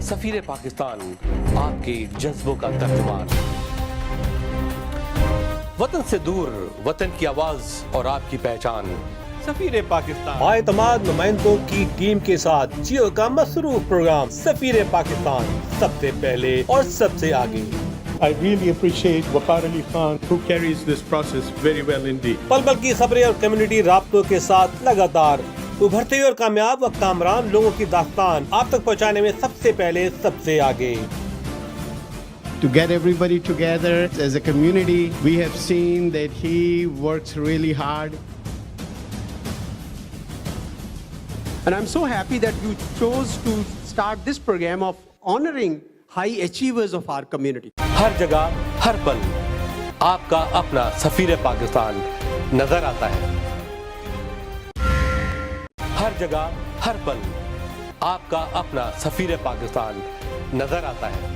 सफीर पाकिस्तान आपके जज्बों का तर्जुमान। वतन से दूर, वतन की आवाज और आपकी पहचान। सफीर पाकिस्तान बाएतमाद नुमाइंदों की टीम के साथ जियो का मसरूफ प्रोग्राम सफीर पाकिस्तान, सबसे पहले और सबसे आगे। I really appreciate Waqar Ali Khan who carries this process very well indeed. पल पल की खबरें और कम्युनिटी राब्तों के साथ लगातार उभरते और कामयाब व कामरान लोगों की दास्तान आप तक पहुंचाने में सबसे पहले सबसे आगे। To get everybody together as a community, we have seen that he works really hard. And I'm so happy that you chose to start this program of honoring high achievers of our community. हर जगह हर पल आपका अपना सफीर पाकिस्तान नजर आता है। हर जगह हर पल आपका अपना सफीर पाकिस्तान नजर आता है।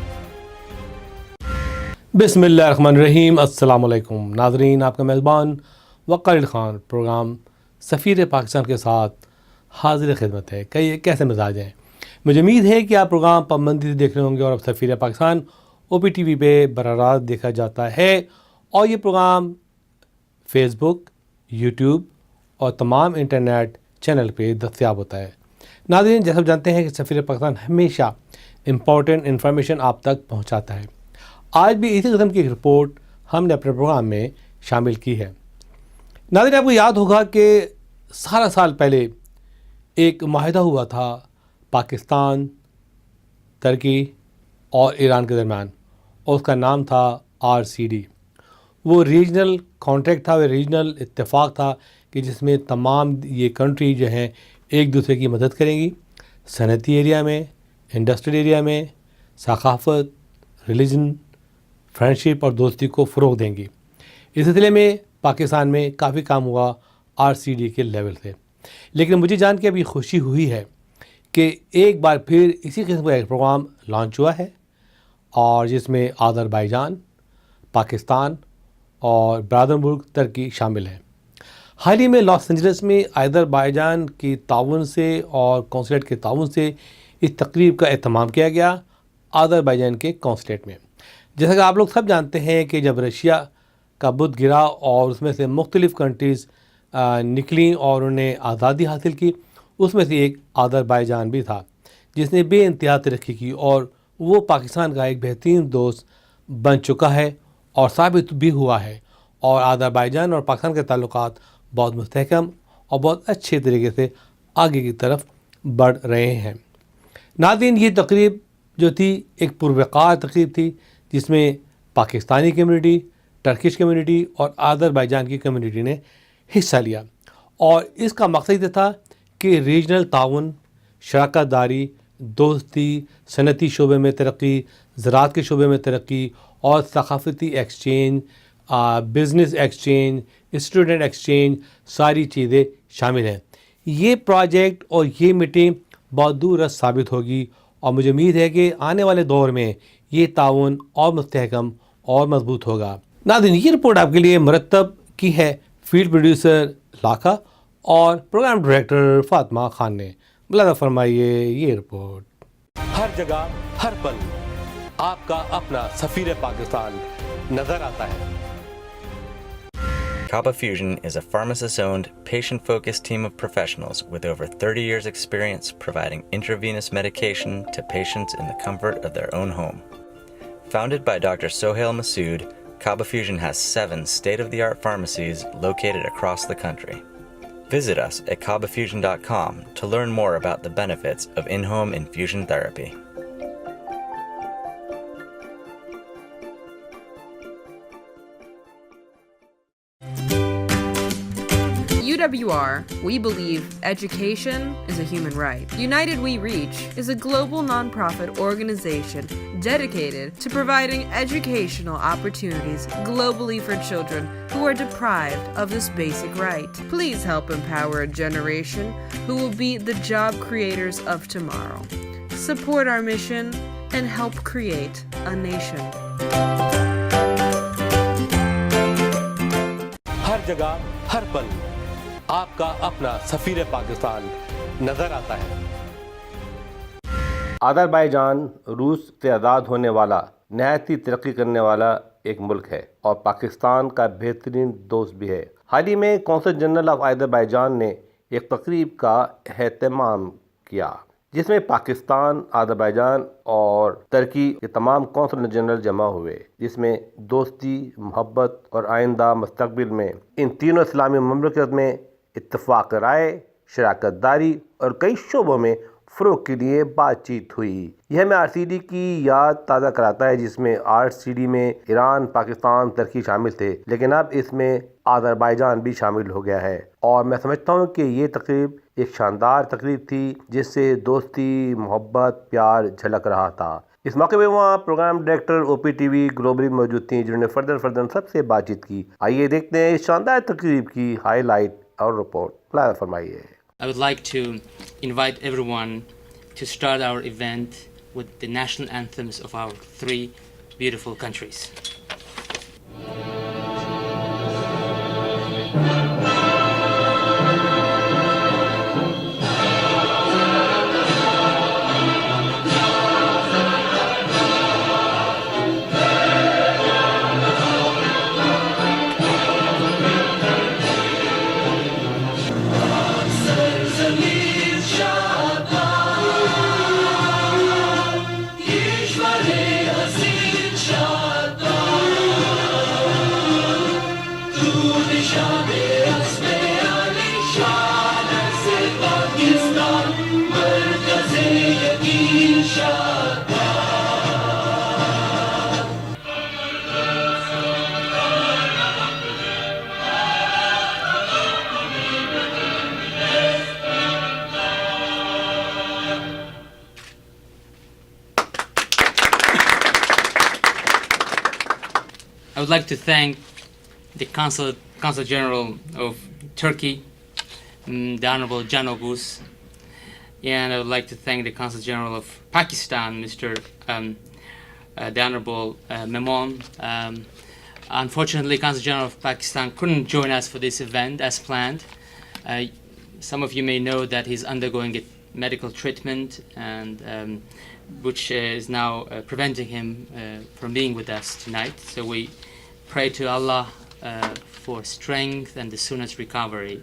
बिस्मिल्लाहिर्रहमानिर्रहीम, अस्सलाम वालेकुम नाज़रीन, आपका मेज़बान वक़ार अली ख़ान प्रोग्राम सफ़ीर पाकिस्तान के साथ हाजिर खिदमत है। कैसे मिजाज हैं? मुझे उम्मीद है कि आप प्रोग्राम पाबंदी से देख रहे होंगे और अब सफ़ीर पाकिस्तान OPTV पे बराह देखा जाता है और ये प्रोग्राम फ़ेसबुक, यूट्यूब और तमाम इंटरनेट चैनल पे दस्तयाब होता है। नाज़रीन, जैसा जानते हैं कि सफ़ीर पाकिस्तान हमेशा इम्पॉर्टेंट इन्फॉर्मेशन आप तक पहुँचाता है। आज भी इसी किस्म की एक रिपोर्ट हमने अपने प्रोग्राम में शामिल की है। नाज़रीन, आपको याद होगा कि 17 साल पहले एक माहिदा हुआ था पाकिस्तान, तुर्की और ईरान के दरमियान और उसका नाम था RCD। वो रीजनल कॉन्ट्रैक्ट था, वो रीजनल इत्तेफाक था कि जिसमें तमाम ये कंट्री जो हैं एक दूसरे की मदद करेंगी सनती एरिया में, इंडस्ट्रियल एरिया में, सकाफ़त, रिलीजन, फ्रेंडशिप और दोस्ती को फ़रोग़ देंगी। इस सिलसिले में पाकिस्तान में काफ़ी काम हुआ RCD के लेवल से। लेकिन मुझे जान के अभी खुशी हुई है कि एक बार फिर इसी किस्म का एक प्रोग्राम लॉन्च हुआ है और जिसमें आज़रबाईजान, पाकिस्तान और ब्रादर मुल्क तुर्की शामिल हैं। हाल ही में लॉस एंजलिस में आज़रबाईजान की ताउन से और कौंसलेट के ताउन से इस तकरीब का एहतमाम किया गया आज़रबाईजान के कौंसलेट में। जैसा कि आप लोग सब जानते हैं कि जब रशिया का बुत गिरा और उसमें से मुख्तलिफ़ कंट्रीज़ निकली और उन्हें आज़ादी हासिल की, उसमें से एक आज़रबाईजान भी था जिसने बेइंतहा तरक्की की और वो पाकिस्तान का एक बेहतरीन दोस्त बन चुका है और साबित भी हुआ है। और आज़रबाईजान और पाकिस्तान के ताल्लुकात बहुत मुस्तहकम और बहुत अच्छे तरीके से आगे की तरफ बढ़ रहे हैं। नाज़रीन, ये तकरीब जो थी एक पुरवकार तकरीब थी जिसमें पाकिस्तानी कम्युनिटी, टर्किश कम्युनिटी और आज़रबाईजान की कम्युनिटी ने हिस्सा लिया और इसका मकसद ये था कि रीजनल ताउन, शराकत दारी, दोस्ती, सनती शोबे में तरक्की, ज़राअत के शोबे में तरक्की और सकाफ़ती exchange, business exchange, student exchange, सारी चीज़ें शामिल हैं। ये प्रोजेक्ट और ये मीटिंग बहुत दूरदराज साबित होगी और मुझे उम्मीद है कि आने वाले दौर में ये ताउन और मुस्तहकम और मजबूत होगा। नाज़रीन, ये रिपोर्ट आपके लिए मुरतब की है फील्ड प्रोड्यूसर लाका और प्रोग्राम डायरेक्टर फातिमा खान ने। मुलाज़ा फरमाइए ये रिपोर्ट। हर जगह हर पल आपका अपना सफीर पाकिस्तान नजर आता है। Kaba Fusion is a pharmacist-owned, patient-focused team of professionals with over 30 years' experience providing intravenous medication to patients in the comfort of their own home. Founded by Dr. Sohail Masood, Kaba Fusion has 7 state-of-the-art pharmacies located across the country. Visit us at kabafusion.com to learn more about the benefits of in-home infusion therapy. UWR, we believe education is a human right. United We Reach is a global nonprofit organization dedicated to providing educational opportunities globally for children who are deprived of this basic right. Please help empower a generation who will be the job creators of tomorrow. Support our mission and help create a nation. हर जगह हर पल आपका अपना सफीर पाकिस्तान नजर आता है। Azerbaijan रूस से आज़ाद होने वाला नहायत ही तरक्की करने वाला एक मुल्क है और पाकिस्तान का बेहतरीन दोस्त भी है। हाल ही में कौंसल जनरल ऑफ अज़रबैजान ने एक तकरीब का एहतमाम किया जिसमें पाकिस्तान, अज़रबैजान और तुर्की के तमाम कौंसल जनरल जमा हुए, जिसमें दोस्ती, मोहब्बत और आइंदा मुस्तकबिल में इन तीनों इस्लामी ममलिकत में इत्तफाक राय, शराकत दारी और कई शोबों में फ़रोग़ के लिए बातचीत हुई। यह हमें RCD की याद ताज़ा कराता है जिसमें RCD में ईरान, पाकिस्तान, तुर्की शामिल थे, लेकिन अब इसमें अज़रबैजान भी शामिल हो गया है। और मैं समझता हूँ कि ये तकरीब एक शानदार तकरीब थी जिससे दोस्ती, मोहब्बत, प्यार झलक रहा था। इस मौके पर वहाँ प्रोग्राम डायरेक्टर OPTV ग्लोबली मौजूद थी जिन्होंने फर्दर सबसे बातचीत की। आइए देखते हैं इस शानदार तकरीब की हाईलाइट और रिपोर्ट। फरमाइए। I would like to invite everyone to start our event with the national anthems of our three beautiful countries. I would like to thank the Consul General of Turkey, the Honorable Can Oghuz, and I would like to thank the Consul General of Pakistan, the Honorable Memon. Unfortunately, Consul General of Pakistan couldn't join us for this event as planned. Some of you may know that he's undergoing a medical treatment, and which is now preventing him from being with us tonight. So we pray to Allah for strength and the soonest recovery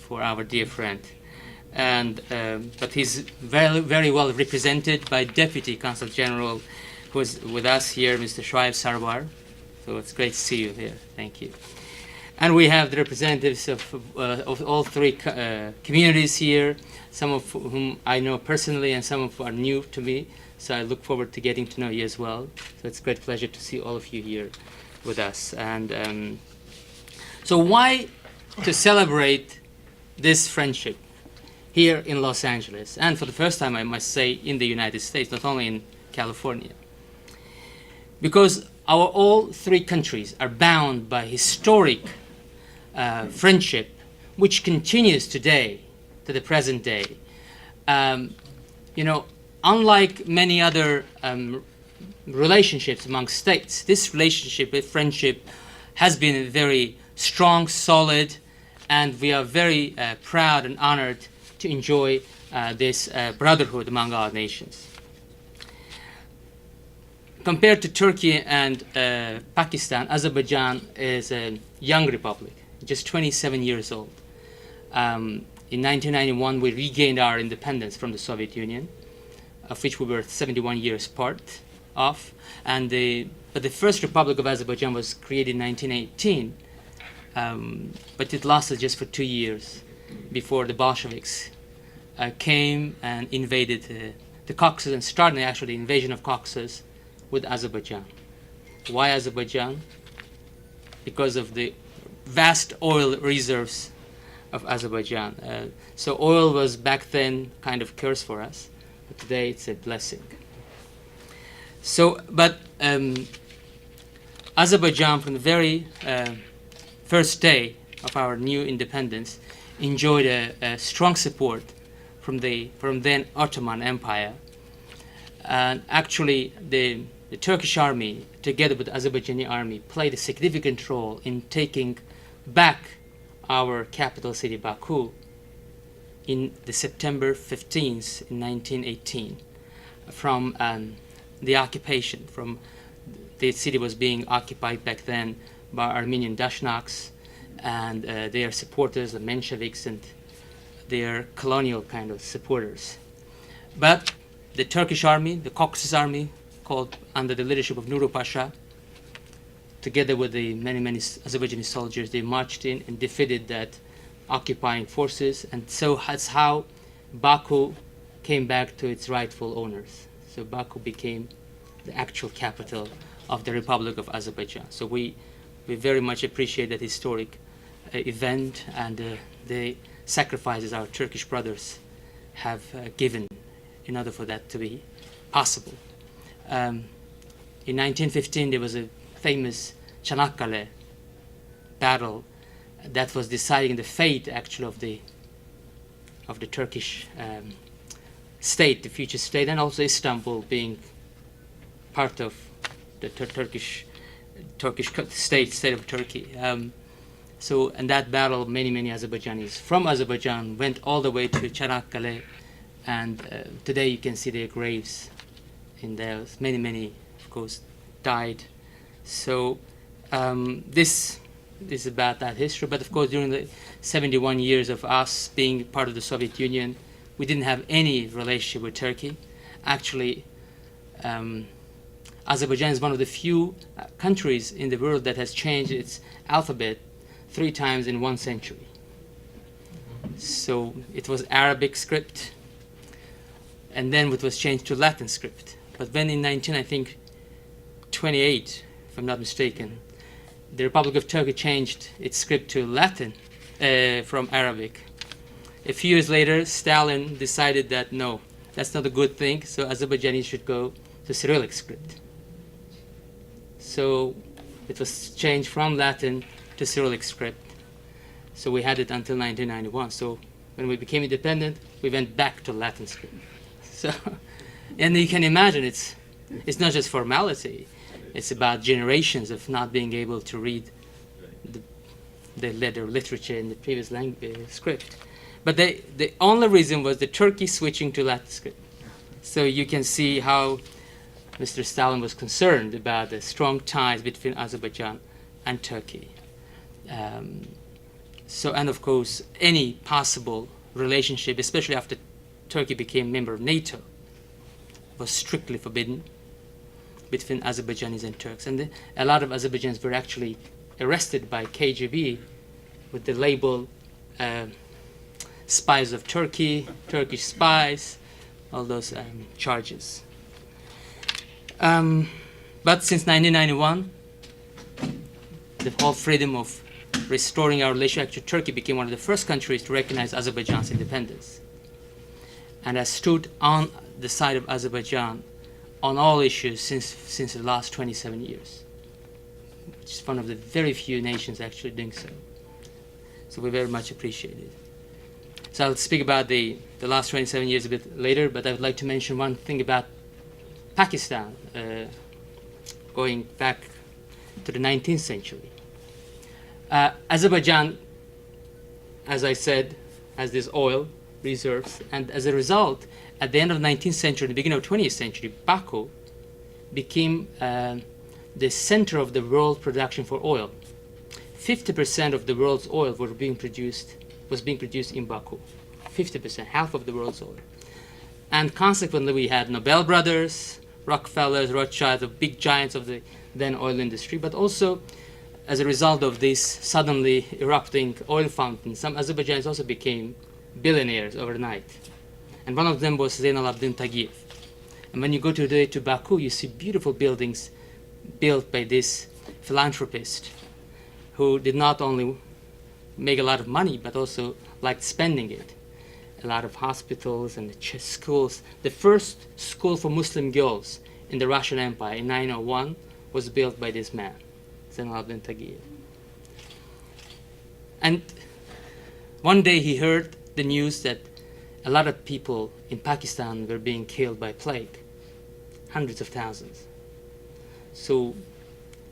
for our dear friend. And but he's very well represented by Deputy Consul General, who is with us here, Mr. Shoaib Sarwar. So it's great to see you here. Thank you. And we have the representatives of all three communities here, some of whom I know personally and some of whom are new to me. So I look forward to getting to know you as well. So it's a great pleasure to see all of you here with us. And so why to celebrate this friendship here in Los Angeles? And for the first time, I must say, in the United States, not only in California. Because our all three countries are bound by historic friendship, which continues today, to the present day. Unlike many other relationships among states, this relationship with friendship has been very strong, solid, and we are very proud and honored to enjoy this brotherhood among our nations. Compared to Turkey and Pakistan, Azerbaijan is a young republic, just 27 years old. In 1991, we regained our independence from the Soviet Union, of which we were 71 years part of. But the first Republic of Azerbaijan was created in 1918, but it lasted just for 2 years before the Bolsheviks came and invaded the Caucasus and started actually the invasion of Caucasus with Azerbaijan. Why Azerbaijan? Because of the vast oil reserves of Azerbaijan. So oil was back then kind of curse for us, but today it's a blessing. So, but Azerbaijan from the very first day of our new independence enjoyed a strong support from then Ottoman Empire. And actually the Turkish army, together with the Azerbaijani army, played a significant role in taking back our capital city, Baku, in the September 15th in 1918. from the occupation. From the city was being occupied back then by Armenian Dashnaks and their supporters, the Mensheviks, and their colonial kind of supporters. But the Turkish army, the Caucasus army, called under the leadership of Nuru Pasha, together with the many Azerbaijani soldiers, they marched in and defeated that occupying forces, and so that's how Baku came back to its rightful owners. So Baku became the actual capital of the Republic of Azerbaijan. So we very much appreciate that historic event and the sacrifices our Turkish brothers have given in order for that to be possible. In 1915, there was a famous Çanakkale battle that was deciding the fate, actually, of the Turkish state, the future state, and also Istanbul being part of the Turkish state of Turkey. So in that battle, many Azerbaijanis from Azerbaijan went all the way to Çanakkale, and today you can see their graves in there. Many, of course, died. So this is about that history. But of course, during the 71 years of us being part of the Soviet Union, we didn't have any relationship with Turkey. Actually, Azerbaijan is one of the few countries in the world that has changed its alphabet 3 times in 1 century. So it was Arabic script, and then it was changed to Latin script. But when in 1928, if I'm not mistaken, the Republic of Turkey changed its script to Latin from Arabic. A few years later, Stalin decided that no, that's not a good thing, so Azerbaijanis should go to Cyrillic script. So it was changed from Latin to Cyrillic script. So we had it until 1991. So when we became independent, we went back to Latin script. So, and you can imagine it's not just formality. It's about generations of not being able to read the letter literature in the previous language script. But the only reason was the Turkey switching to Latin script. So you can see how Mr. Stalin was concerned about the strong ties between Azerbaijan and Turkey. And of course, any possible relationship, especially after Turkey became a member of NATO, was strictly forbidden between Azerbaijanis and Turks. And a lot of Azerbaijanis were actually arrested by KGB with the label spies of Turkey, Turkish spies, all those charges. But since 1991, the whole freedom of restoring our relationship to Turkey became one of the first countries to recognize Azerbaijan's independence, and has stood on the side of Azerbaijan on all issues since the last 27 years. Which is one of the very few nations actually doing so. So we very much appreciate it. So I'll speak about the last 27 years a bit later, but I would like to mention one thing about Pakistan, going back to the 19th century. Azerbaijan, as I said, has this oil reserves, and as a result, at the end of the 19th century, the beginning of the 20th century, Baku became the center of the world production for oil. 50% of the world's oil was being produced in Baku. 50%, half of the world's oil. And consequently, we had Nobel brothers, Rockefellers, Rothschilds, the big giants of the then oil industry, but also as a result of this suddenly erupting oil fountain, some Azerbaijanis also became billionaires overnight. And one of them was Zeynal Abidin Tagiev. And when you go today to Baku, you see beautiful buildings built by this philanthropist who did not only make a lot of money, but also liked spending it. A lot of hospitals and schools. The first school for Muslim girls in the Russian Empire in 901 was built by this man, Zeynal Abidin Tagiev. And one day he heard the news that a lot of people in Pakistan were being killed by plague, hundreds of thousands. So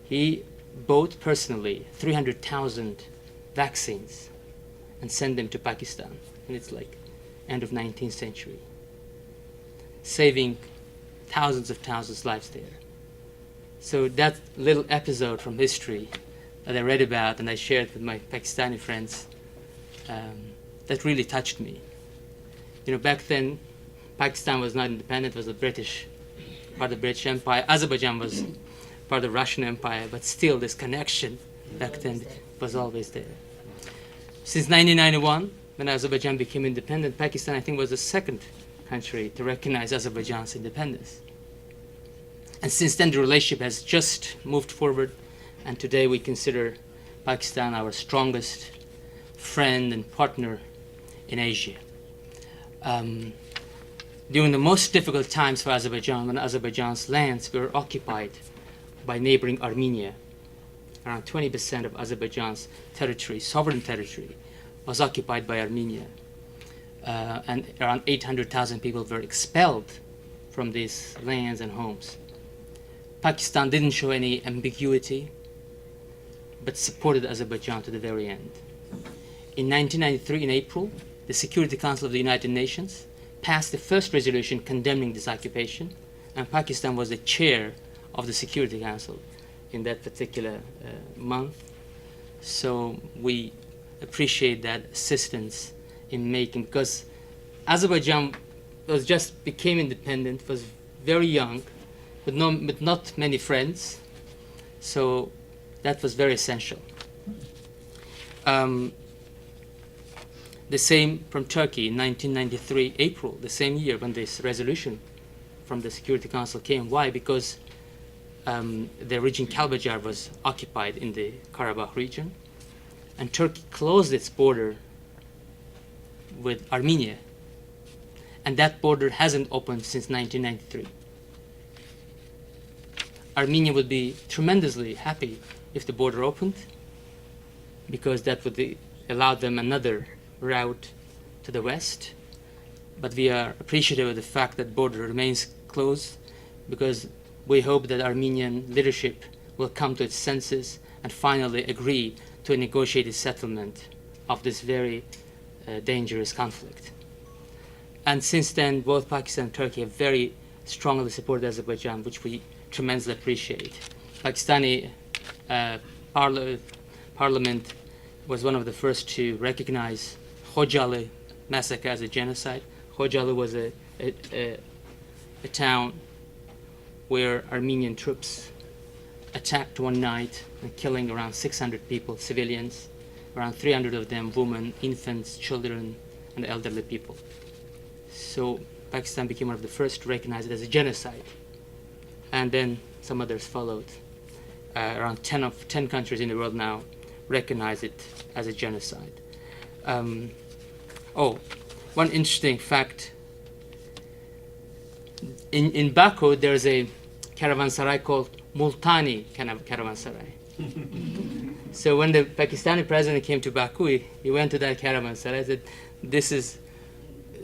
he bought personally 300,000 vaccines and sent them to Pakistan. And it's like end of 19th century, saving thousands of lives there. So that little episode from history that I read about and I shared with my Pakistani friends, that really touched me. Back then, Pakistan was not independent, it was part of the British Empire. Azerbaijan was part of the Russian Empire, but still this connection back then was always there. Since 1991, when Azerbaijan became independent, Pakistan, I think, was the second country to recognize Azerbaijan's independence. And since then, the relationship has just moved forward, and today we consider Pakistan our strongest friend and partner in Asia. During the most difficult times for Azerbaijan, when Azerbaijan's lands were occupied by neighboring Armenia, around 20% of Azerbaijan's territory, sovereign territory, was occupied by Armenia. And around 800,000 people were expelled from these lands and homes. Pakistan didn't show any ambiguity, but supported Azerbaijan to the very end. In 1993, in April, the Security Council of the United Nations passed the first resolution condemning this occupation, and Pakistan was the chair of the Security Council in that particular month. So we appreciate that assistance in making, because Azerbaijan became independent, was very young, with not many friends, so that was very essential. The same from Turkey in 1993, April, the same year when this resolution from the Security Council came. Why? Because the region Kalbajar was occupied in the Karabakh region, and Turkey closed its border with Armenia, and that border hasn't opened since 1993. Armenia would be tremendously happy if the border opened, because that would allow them another route to the west. But we are appreciative of the fact that border remains closed, because we hope that Armenian leadership will come to its senses and finally agree to a negotiated settlement of this very dangerous conflict. And since then, both Pakistan and Turkey have very strongly supported Azerbaijan, which we tremendously appreciate. Pakistani parliament was one of the first to recognize Khojaly massacre as a genocide. Khojaly was a town where Armenian troops attacked one night and killing around 600 people, civilians, around 300 of them women, infants, children, and elderly people. So Pakistan became one of the first to recognize it as a genocide. And then some others followed. Around 10 countries in the world now recognize it as a genocide. One interesting fact. In Baku, there's a caravanserai called Multani caravanserai. So when the Pakistani president came to Baku, he went to that caravanserai and said, "This is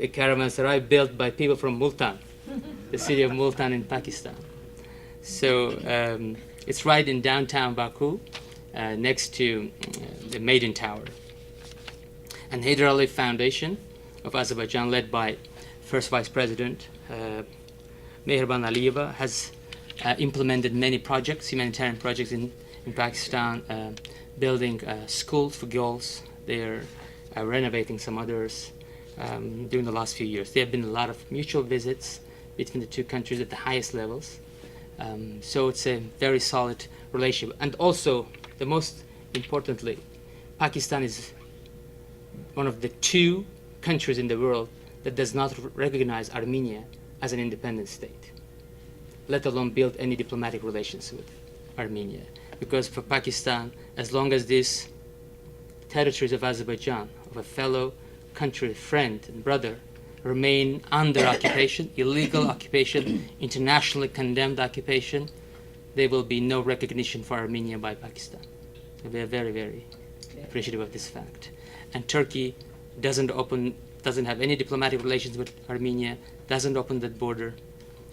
a caravanserai built by people from Multan, the city of Multan in Pakistan." So it's right in downtown Baku, next to the Maiden Tower. And Hyder Ali Foundation of Azerbaijan, led by first Vice President Mehriban Aliyeva, has implemented many projects, humanitarian projects in Pakistan, building schools for girls. They're renovating some others during the last few years. There have been a lot of mutual visits between the two countries at the highest levels. So it's a very solid relationship. And also, the most importantly, Pakistan is one of the two countries in the world that does not recognize Armenia as an independent state, let alone build any diplomatic relations with Armenia. Because for Pakistan, as long as these territories of Azerbaijan, of a fellow country, friend and brother, remain under occupation, illegal occupation, internationally condemned occupation, there will be no recognition for Armenia by Pakistan. So we are very, very appreciative of this fact. And Turkey doesn't have any diplomatic relations with Armenia, doesn't open that border.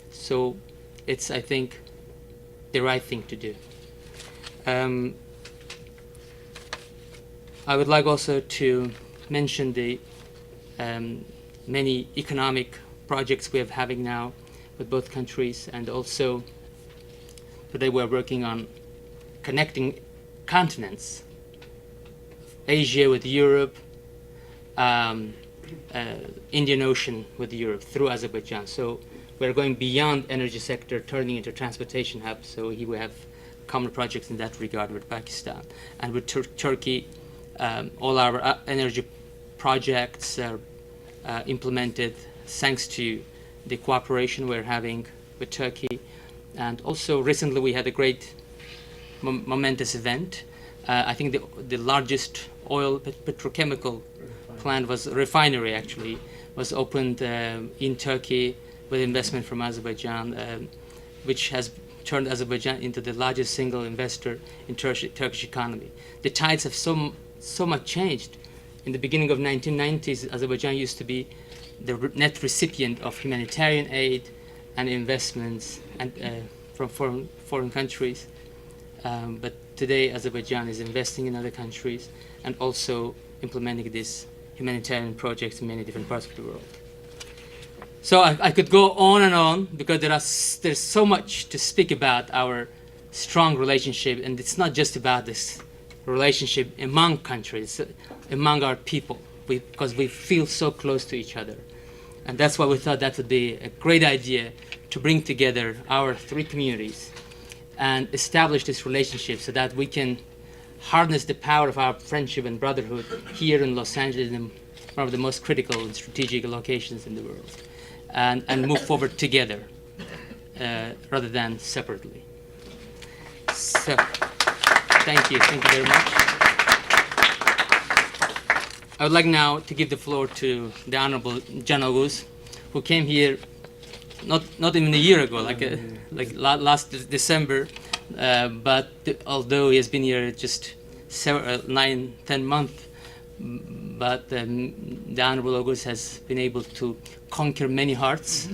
So it's, I think, the right thing to do. I would like also to mention the many economic projects we are having now with both countries, and also today we're working on connecting continents, Asia with Europe, Indian Ocean with Europe through Azerbaijan. So we're going beyond energy sector, turning into transportation hub. So here we have common projects in that regard with Pakistan. And with Turkey, all our energy projects are implemented thanks to the cooperation we're having with Turkey. And also recently we had a great momentous event. I think the largest oil petrochemical plant was a refinery, actually, was opened in Turkey with investment from Azerbaijan, which has turned Azerbaijan into the largest single investor in Turkish economy. The tides have so much changed. In the beginning of 1990s, Azerbaijan used to be the net recipient of humanitarian aid and investments and from foreign countries. But today, Azerbaijan is investing in other countries and also implementing these humanitarian projects in many different parts of the world. So I could go on and on because there's so much to speak about our strong relationship, and it's not just about this relationship among countries, among our people, because we feel so close to each other. And that's why we thought that would be a great idea to bring together our three communities and establish this relationship so that we can harness the power of our friendship and brotherhood here in Los Angeles, in one of the most critical and strategic locations in the world, and move forward together rather than separately. So, thank you very much. I would like now to give the floor to the Honorable Can Oguz, who came here not even a year ago, like last December, but although he has been here just 9-10 months, but the Honorable Oguz has been able to conquer many hearts,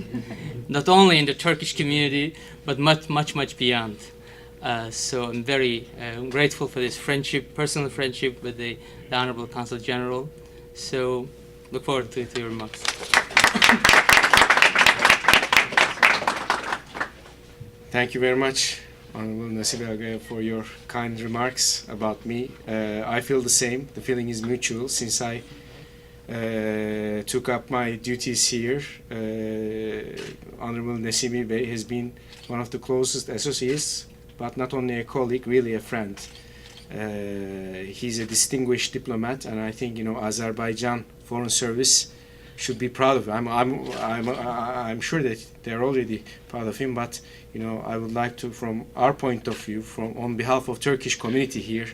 not only in the Turkish community, but much beyond. So I'm very grateful for this friendship, personal friendship with the Honorable Consul General. So look forward to your remarks. Thank you very much, Honorable Nasibe Agaya, for your kind remarks about me. I feel the same. The feeling is mutual since I took up my duties here. Honorable Nesimi Bey has been one of the closest associates, but not only a colleague, really a friend. He's a distinguished diplomat, and I think Azerbaijan Foreign Service should be proud of him. I'm sure that they're already proud of him, but I would like to, from our point of view, on behalf of Turkish community here,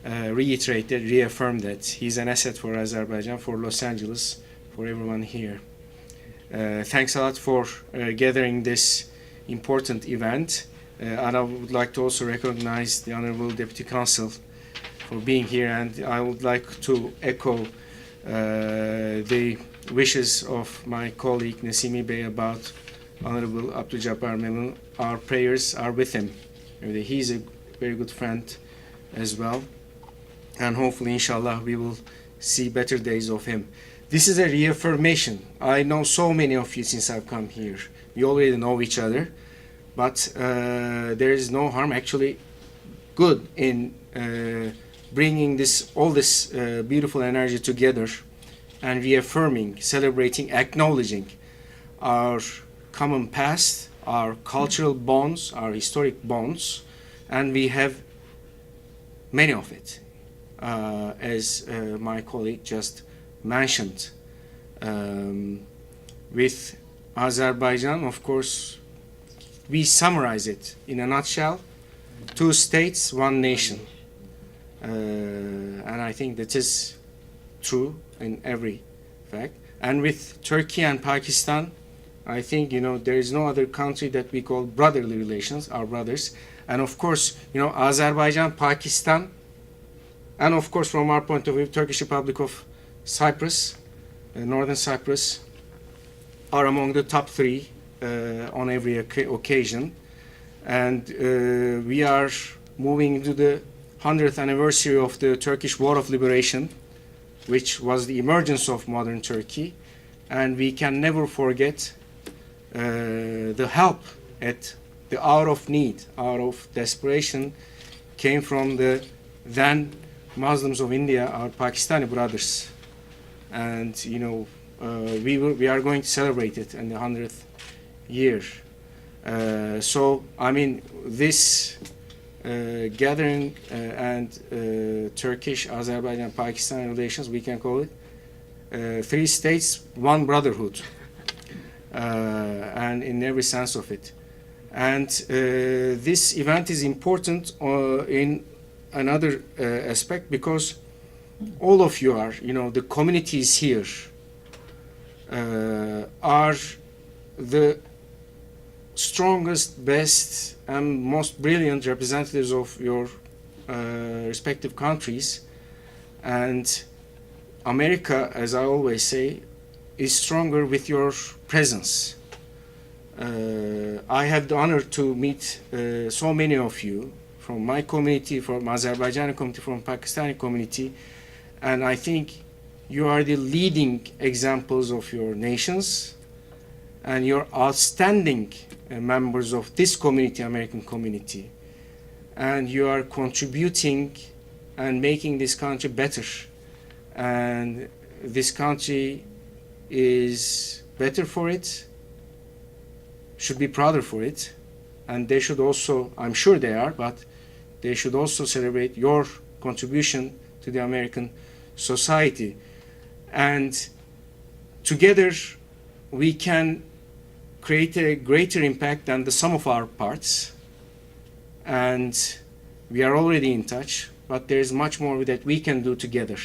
reaffirm that he's an asset for Azerbaijan, for Los Angeles, for everyone here. Thanks a lot for gathering this important event, and I would like to also recognize the Honorable Deputy Consul for being here, and I would like to echo the wishes of my colleague Nesimi Bey about Honorable Abdul-Jabbar Memon. Our prayers are with him. He's a very good friend as well, and hopefully, inshallah, we will see better days of him. This is a reaffirmation. I know so many of you since I've come here. We already know each other, but there is no harm, actually good, in bringing all this beautiful energy together and reaffirming, celebrating, acknowledging our common past, our cultural bonds, our historic bonds, and we have many of it, as my colleague just mentioned. With Azerbaijan, of course, we summarize it in a nutshell: 2 states, 1 nation. And I think that is true in every fact. And with Turkey and Pakistan, I think, there is no other country that we call brotherly relations, our brothers. And of course, Azerbaijan, Pakistan, and of course, from our point of view, Turkish Republic of Cyprus, Northern Cyprus, are among the top 3 on every occasion. And we are moving into the 100th anniversary of the Turkish War of Liberation, which was the emergence of modern Turkey. And we can never forget the help at the hour of need, hour of desperation, came from the then Muslims of India, our Pakistani brothers. And we are going to celebrate it in the 100th year. So I mean, this gathering and Turkish, Azerbaijan, Pakistan relations, we can call it 3 states, 1 brotherhood, and in every sense of it. And this event is important in another aspect, because all of you are, the communities here are the strongest, best, and most brilliant representatives of your respective countries. And America, as I always say, is stronger with your presence. I have the honor to meet so many of you from my community, from Azerbaijani community, from Pakistani community, and I think you are the leading examples of your nations, and you're outstanding members of this community, American community, and you are contributing and making this country better. And this country is better for it, should be prouder for it, and they should also, I'm sure they are, but they should also celebrate your contribution to the American society. And together we can create a greater impact than the sum of our parts. And we are already in touch, but there is much more that we can do together.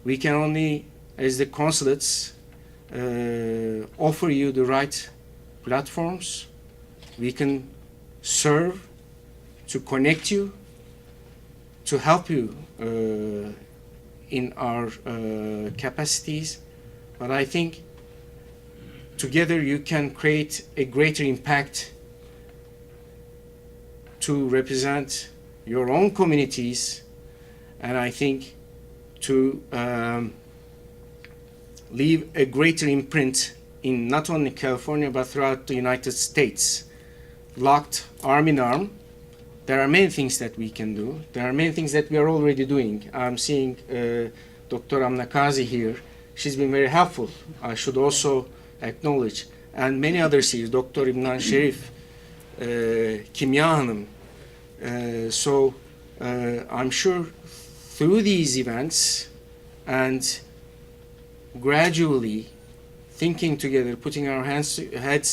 We can only, as the consulates, offer you the right platforms. We can serve to connect you, to help you in our capacities. But I think together you can create a greater impact to represent your own communities, and I think to leave a greater imprint in not only California but throughout the United States. Locked arm in arm, there are many things that we can do. There are many things that we are already doing. I'm seeing Dr. Amna Kazi here. She's been very helpful, I should also acknowledge. And many others here, Dr. Imran Sharif, Kimya Hanım. So I'm sure through these events and gradually thinking together, putting our heads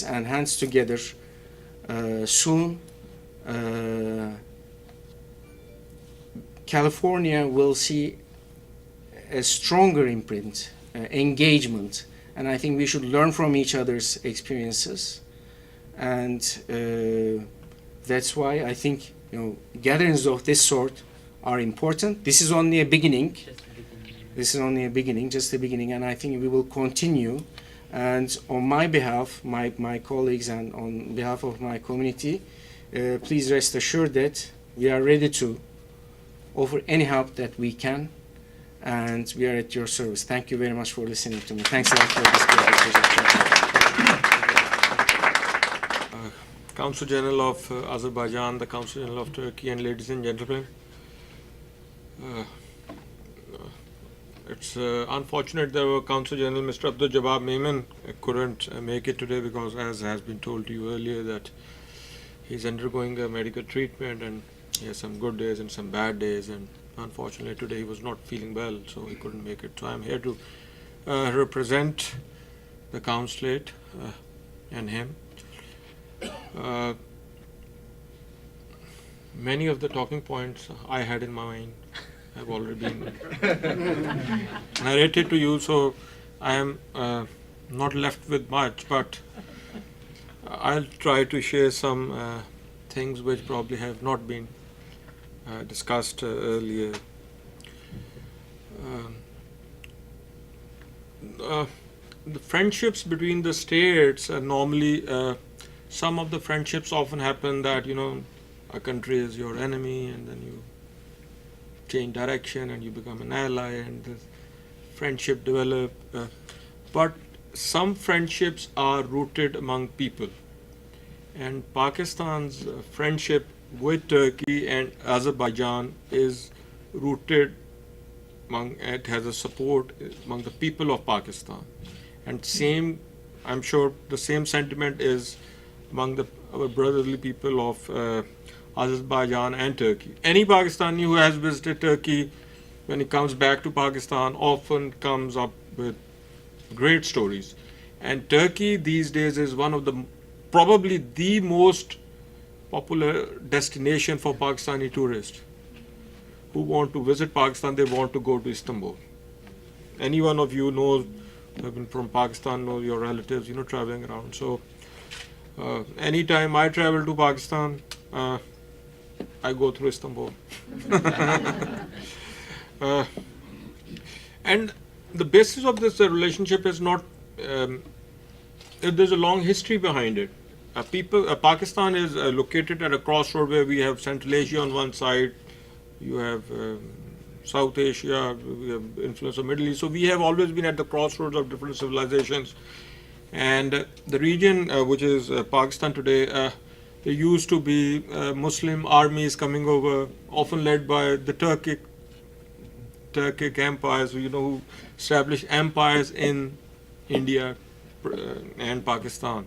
and hands together, soon California will see a stronger imprint, engagement, and I think we should learn from each other's experiences. And that's why I think gatherings of this sort are important. This is only a beginning. This is only a beginning, just a beginning, and I think we will continue. And on my behalf, my colleagues, and on behalf of my community, please rest assured that we are ready to offer any help that we can, and we are at your service. Thank you very much for listening to me. Thanks a lot for this presentation. Consul General of Azerbaijan, the Consul General of Turkey, and ladies and gentlemen, it's unfortunate that our Consul General, Mr. Abdul Jabbar Memon, couldn't make it today because, as has been told to you earlier, that he's undergoing a medical treatment and he has some good days and some bad days, and unfortunately today he was not feeling well, so he couldn't make it. So I'm here to represent the consulate and him. Many of the talking points I had in my mind have already been narrated to you, so I am not left with much, but I'll try to share some things which probably have not been discussed earlier. The friendships between the states are normally, some of the friendships often happen that, a country is your enemy and then you change direction and you become an ally and the friendship develop. But some friendships are rooted among people, and Pakistan's friendship with Turkey and Azerbaijan is rooted among, it has a support among the people of Pakistan, and same, I'm sure the same sentiment is among our brotherly people of Azerbaijan and Turkey. Any Pakistani who has visited Turkey, when he comes back to Pakistan, often comes up with great stories. And Turkey these days is one of the, probably the most popular destination for Pakistani tourists who want to visit Pakistan. They want to go to Istanbul. Any one of you knows, have been from Pakistan, know your relatives, traveling around. So anytime I travel to Pakistan, I go through Istanbul. And the basis of this relationship is not, there's a long history behind it. Pakistan is located at a crossroad where we have Central Asia on one side, you have South Asia, we have influence of Middle East. So we have always been at the crossroads of different civilizations. And the region, which is Pakistan today, there used to be Muslim armies coming over, often led by the Turkic empires, who established empires in India and Pakistan.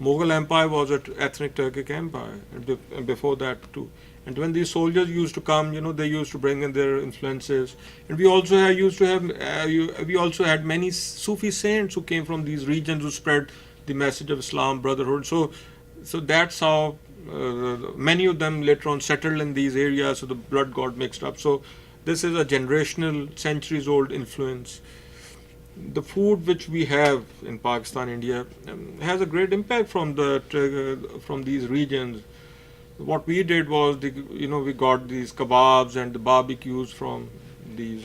Mughal Empire was an ethnic Turkic empire, and before that too. And when these soldiers used to come, they used to bring in their influences. And we also had many Sufi saints who came from these regions who spread the message of Islam, brotherhood. So that's how many of them later on settled in these areas. So the blood got mixed up. So this is a generational, centuries-old influence. The food which we have in Pakistan, India, has a great impact from these regions. What we did was, we got these kebabs and the barbecues from these,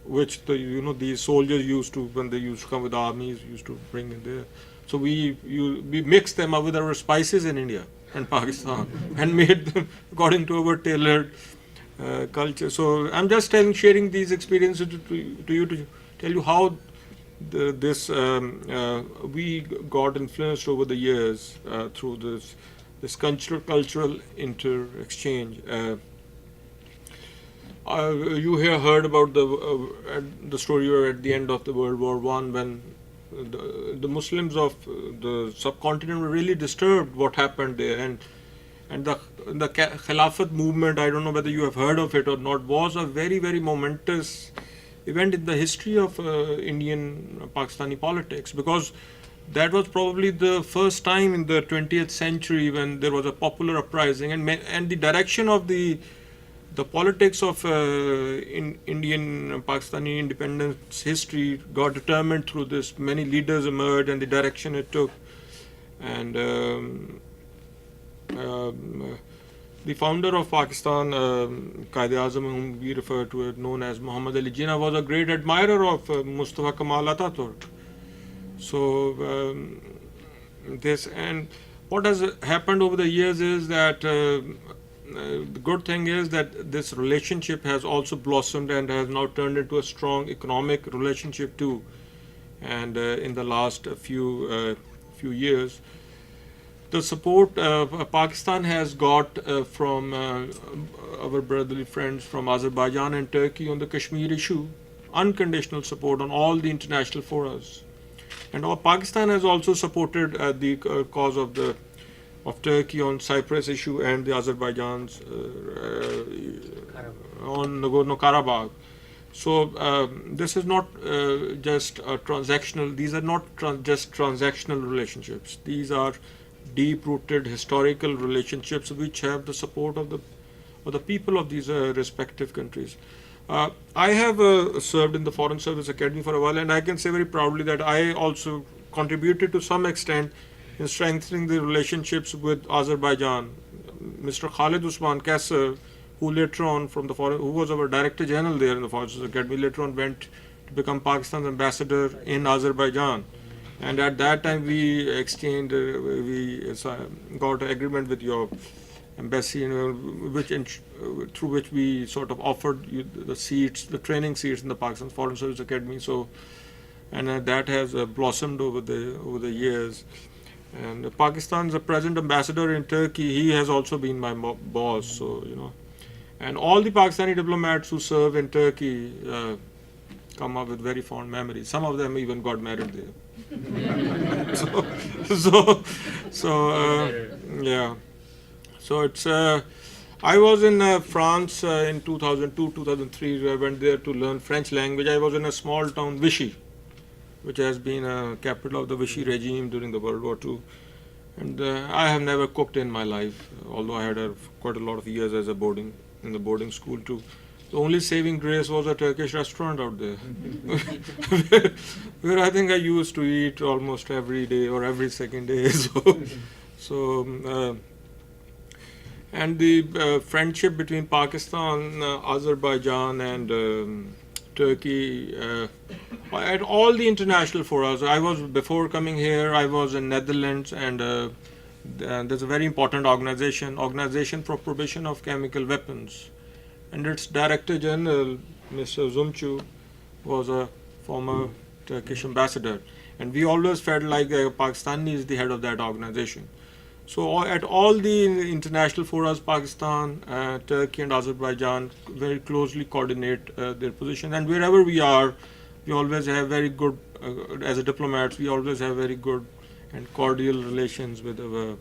which these soldiers used to, when they used to come with armies, used to bring in there. So we mixed them up with our spices in India and Pakistan and made them according to our tailored culture. So I'm just sharing these experiences to you to tell you how we got influenced over the years through this cultural inter-exchange. You heard about the story at the end of the World War I, when the Muslims of the subcontinent were really disturbed what happened there, and the Khilafat movement, I don't know whether you have heard of it or not, was a very, very momentous event in the history of Indian Pakistani politics, because that was probably the first time in the 20th century when there was a popular uprising, and the direction of the politics of Indian Pakistani independence history got determined through this. Many leaders emerged and the direction it took. And the founder of Pakistan, Quaid-e-Azam, whom we refer to as known as Muhammad Ali Jinnah, was a great admirer of Mustafa Kemal Ataturk. So what has happened over the years is that the good thing is that this relationship has also blossomed and has now turned into a strong economic relationship too. And in the last few years, the support Pakistan has got from our brotherly friends from Azerbaijan and Turkey on the Kashmir issue, unconditional support on all the international forums. And Pakistan has also supported the cause of Turkey on Cyprus issue and the Azerbaijan's on Nagorno-Karabakh. So this is not just a transactional. These are not just transactional relationships. These are deep-rooted historical relationships which have the support of the people of these respective countries. I have served in the Foreign Service Academy for a while, and I can say very proudly that I also contributed to some extent in strengthening the relationships with Azerbaijan. Mr. Khalid Usman Kassar, who later on who was our Director General there in the Foreign Service Academy, later on went to become Pakistan's ambassador in Azerbaijan. And at that time we exchanged, we got an agreement with your embassy, through which we sort of offered you the seats, the training seats in the Pakistan Foreign Service Academy. So and that has blossomed over the years. And Pakistan's present ambassador in Turkey, he has also been my boss. So and all the Pakistani diplomats who serve in Turkey come up with very fond memories. Some of them even got married there. Yeah. So it's. I was in France in 2002, 2003. I went there to learn French language. I was in a small town, Vichy, which has been a capital of the Vichy regime during the World War II. And I have never cooked in my life, although I had quite a lot of years as in the boarding school too. The only saving grace was a Turkish restaurant out there, where I think I used to eat almost every day or every second day. And the friendship between Pakistan, Azerbaijan, and Turkey, at all the international forums. Before coming here, I was in Netherlands, and there's a very important Organization for Prohibition of Chemical Weapons, and its Director General, Mr. Zumcu, was a former Turkish ambassador, and we always felt like Pakistani is the head of that organization. So at all the international forums, Pakistan, Turkey, and Azerbaijan very closely coordinate their position. And wherever we are, we always have very good, as a diplomats, we always have very good and cordial relations with our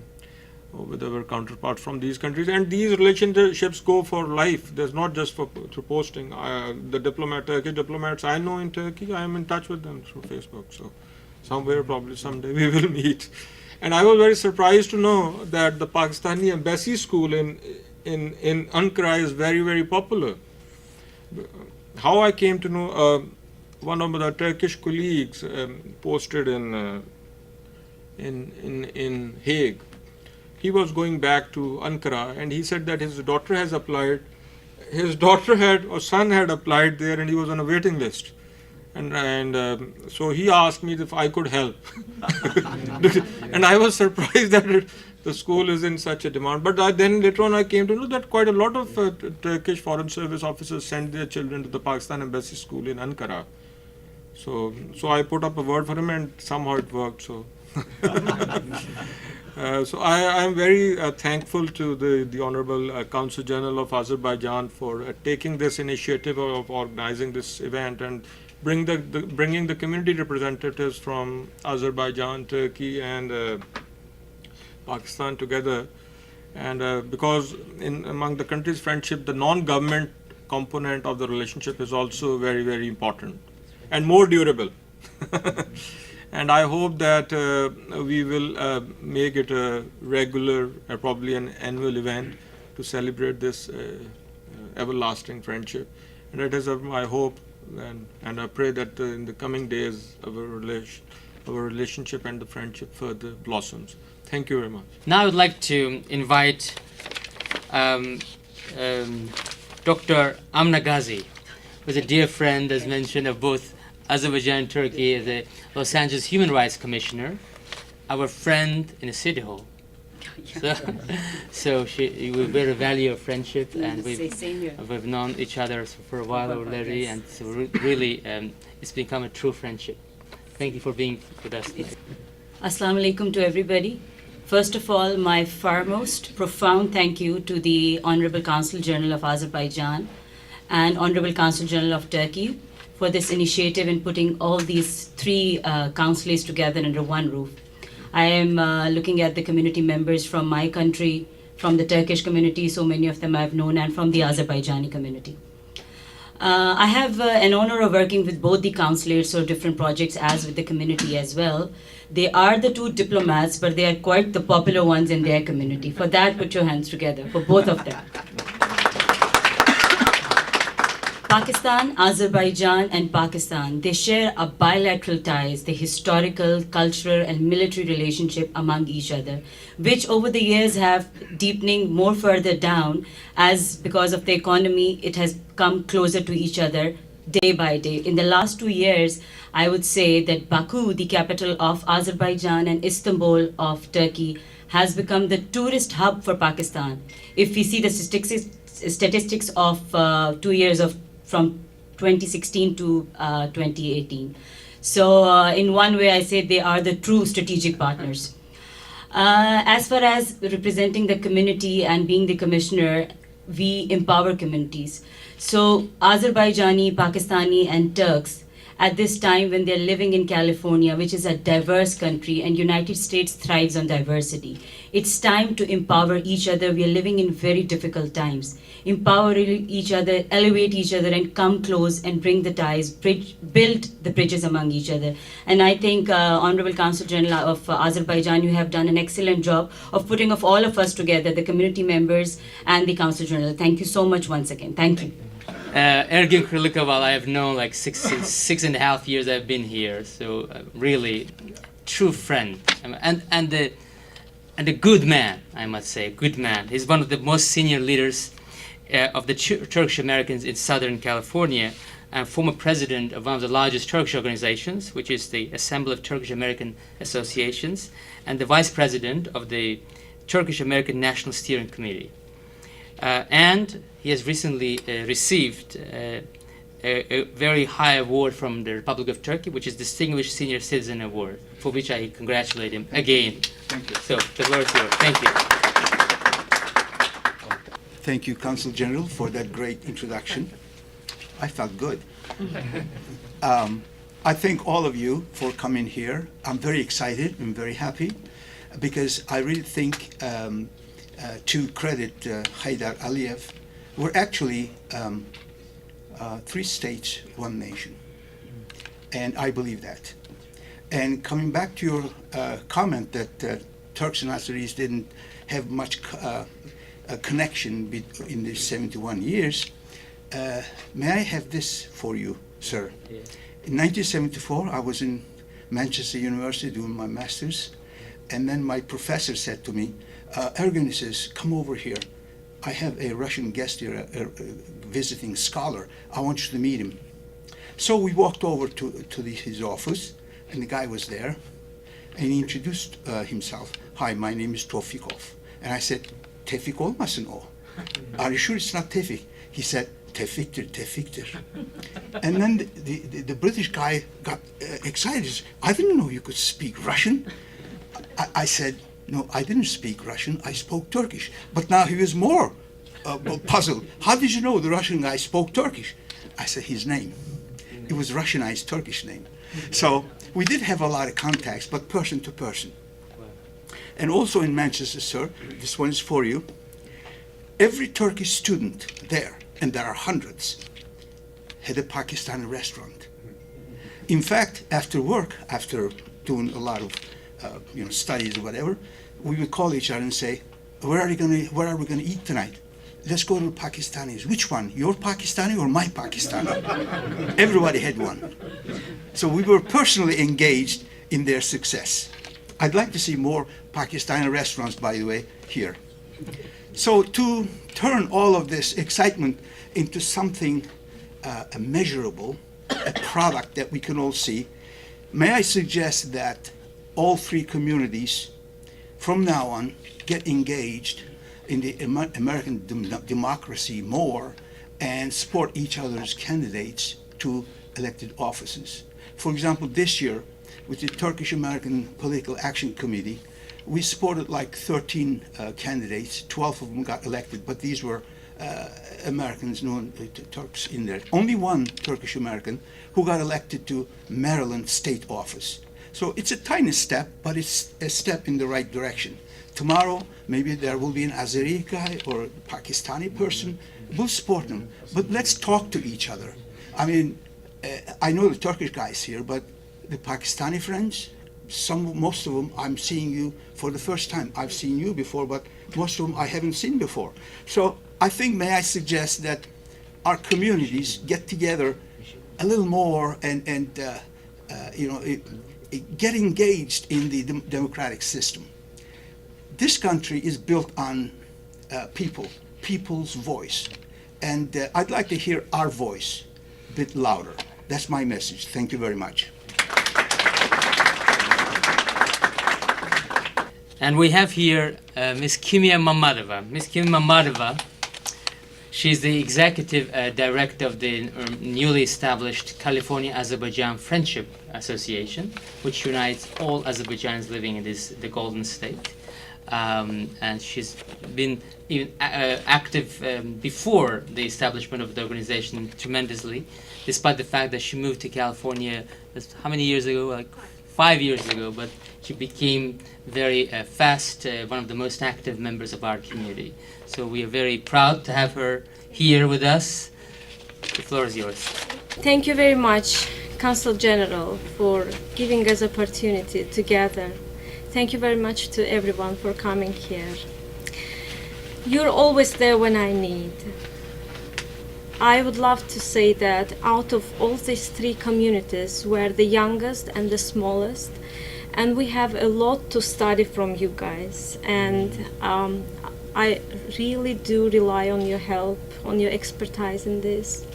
counterparts from these countries. And these relationships go for life. There's not just through posting. Turkish diplomats I know in Turkey, I am in touch with them through Facebook. So somewhere, probably someday, we will meet. And I was very surprised to know that the Pakistani embassy school in Ankara is very, very popular. How I came to know, one of the Turkish colleagues posted in Hague. He was going back to Ankara, and he said that his daughter has applied. His son had applied there, and he was on a waiting list. And so he asked me if I could help. And I was surprised that the school is in such a demand. But then later on I came to know that quite a lot of Turkish Foreign Service officers send their children to the Pakistan Embassy School in Ankara. So I put up a word for him, and somehow it worked. So I am very thankful to the Honorable Consul General of Azerbaijan for taking this initiative of organizing this event and bringing the community representatives from Azerbaijan, Turkey, and Pakistan together. And because among the countries' friendship, the non-government component of the relationship is also very, very important and more durable. And I hope that we will make it a regular, probably an annual event to celebrate this everlasting friendship. And it is my hope and I pray that in the coming days our relationship and the friendship further blossoms. Thank you very much. Now I would like to invite Dr. Amna Ghazi, who is a dear friend, as mentioned, of both Azerbaijan and Turkey, as a Los Angeles Human Rights Commissioner, our friend in a city hall. So we very value our friendship, and we've known each other for a while already, and so really it's become a true friendship. Thank you for being with us today. Assalamu alaikum to everybody. First of all, my foremost profound thank you to the Honorable Consul General of Azerbaijan and Honorable Consul General of Turkey for this initiative in putting all these three consulates together under one roof. I am looking at the community members from my country, from the Turkish community, so many of them I've known, and from the Azerbaijani community. I have an honor of working with both the consulates or different projects as with the community as well. They are the two diplomats, but they are quite the popular ones in their community. For that, put your hands together, for both of them. Pakistan, Azerbaijan, and Pakistan, they share a bilateral ties, the historical, cultural, and military relationship among each other, which over the years have deepening more further down as because of the economy, it has come closer to each other day by day. In the last 2 years, I would say that Baku, the capital of Azerbaijan, and Istanbul of Turkey, has become the tourist hub for Pakistan. If we see the statistics of 2 years from 2016 to 2018. So in one way, I say they are the true strategic partners. As far as representing the community and being the commissioner, we empower communities. So Azerbaijani, Pakistani, and Turks, at this time when they're living in California, which is a diverse country, and United States thrives on diversity, it's time to empower each other. We are living in very difficult times. Empower each other, elevate each other, and come close and bring the ties, build the bridges among each other. And I think Honorable Consul General of Azerbaijan, you have done an excellent job of putting of all of us together, the community members and the Consul General. Thank you so much once again. Thank you. Ergin Krylikoval, I have known like 6.5 years I've been here, so really true friend, and a good man, I must say, good man. He's one of the most senior leaders of the Turkish Americans in Southern California, and former president of one of the largest Turkish organizations, which is the Assembly of Turkish American Associations, and the vice president of the Turkish American National Steering Committee. And he has recently received a very high award from the Republic of Turkey, which is Distinguished Senior Citizen Award, for which I congratulate him again. Thank you. So the floor is yours. Thank you. Thank you, Consul General, for that great introduction. I felt good. I thank all of you for coming here. I'm very excited and very happy because I really think, to credit Haydar Aliyev, we're actually 3 states, 1 nation. And I believe that. And coming back to your comment that Turks and Azeris didn't have much a connection in these 71 years, may I have this for you, sir? Yeah. In 1974, I was in Manchester University doing my master's, and then my professor said to me, Ergin, he says, come over here. I have a Russian guest here, a visiting scholar. I want you to meet him. So we walked over to his office, and the guy was there, and he introduced himself. Hi, my name is Tofikov. And I said, Tevfik olmasın o? Are you sure it's not Tevfik? He said, Tevfik'tir, Tevfik'tir. And then the British guy got excited. He said, I didn't know you could speak Russian. I said, no, I didn't speak Russian. I spoke Turkish. But now he was more puzzled. How did you know the Russian guy spoke Turkish? I said, his name. It was Russianized Turkish name. So we did have a lot of contacts, but person to person. And also in Manchester, sir, this one is for you. Every Turkish student there, and there are hundreds, had a Pakistani restaurant. In fact, after work, after doing a lot of studies or whatever, we would call each other and say, where are we going to eat tonight? Let's go to the Pakistanis. Which one? Your Pakistani or my Pakistani? Everybody had one. So we were personally engaged in their success. I'd like to see more Pakistani restaurants, by the way, here. So to turn all of this excitement into something measurable, a product that we can all see, may I suggest that all 3 communities from now on get engaged in the American democracy more and support each other's candidates to elected offices. For example, this year, with the Turkish American Political Action Committee, we supported like 13 candidates. 12 of them got elected, but these were Americans, known Turks in there. Only one Turkish American who got elected to Maryland state office. So it's a tiny step, but it's a step in the right direction. Tomorrow, maybe there will be an Azeri guy or a Pakistani person. We'll support them, but let's talk to each other. I mean, I know the Turkish guys here, but the Pakistani friends, most of them, I'm seeing you for the first time. I've seen you before, but most of them I haven't seen before. So I think, may I suggest that our communities get together a little more and get engaged in the democratic system. This country is built on people's voice. And I'd like to hear our voice a bit louder. That's my message. Thank you very much. And we have here Ms. Kimia Mamadova. Ms. Kimia Mamadova She's the executive director of the newly established California-Azerbaijan Friendship Association, which unites all Azerbaijanis living in the Golden State. And she's been even active before the establishment of the organization tremendously, despite the fact that she moved to California how many years ago? Like 5 years ago, but she became very fast one of the most active members of our community. So we are very proud to have her here with us. The floor is yours. Thank you very much, Consul General, for giving us opportunity to gather. Thank you very much to everyone for coming here. You're always there when I need. I would love to say that out of all these three communities, we're the youngest and the smallest, and we have a lot to study from you guys. And I really do rely on your help, on your expertise in this.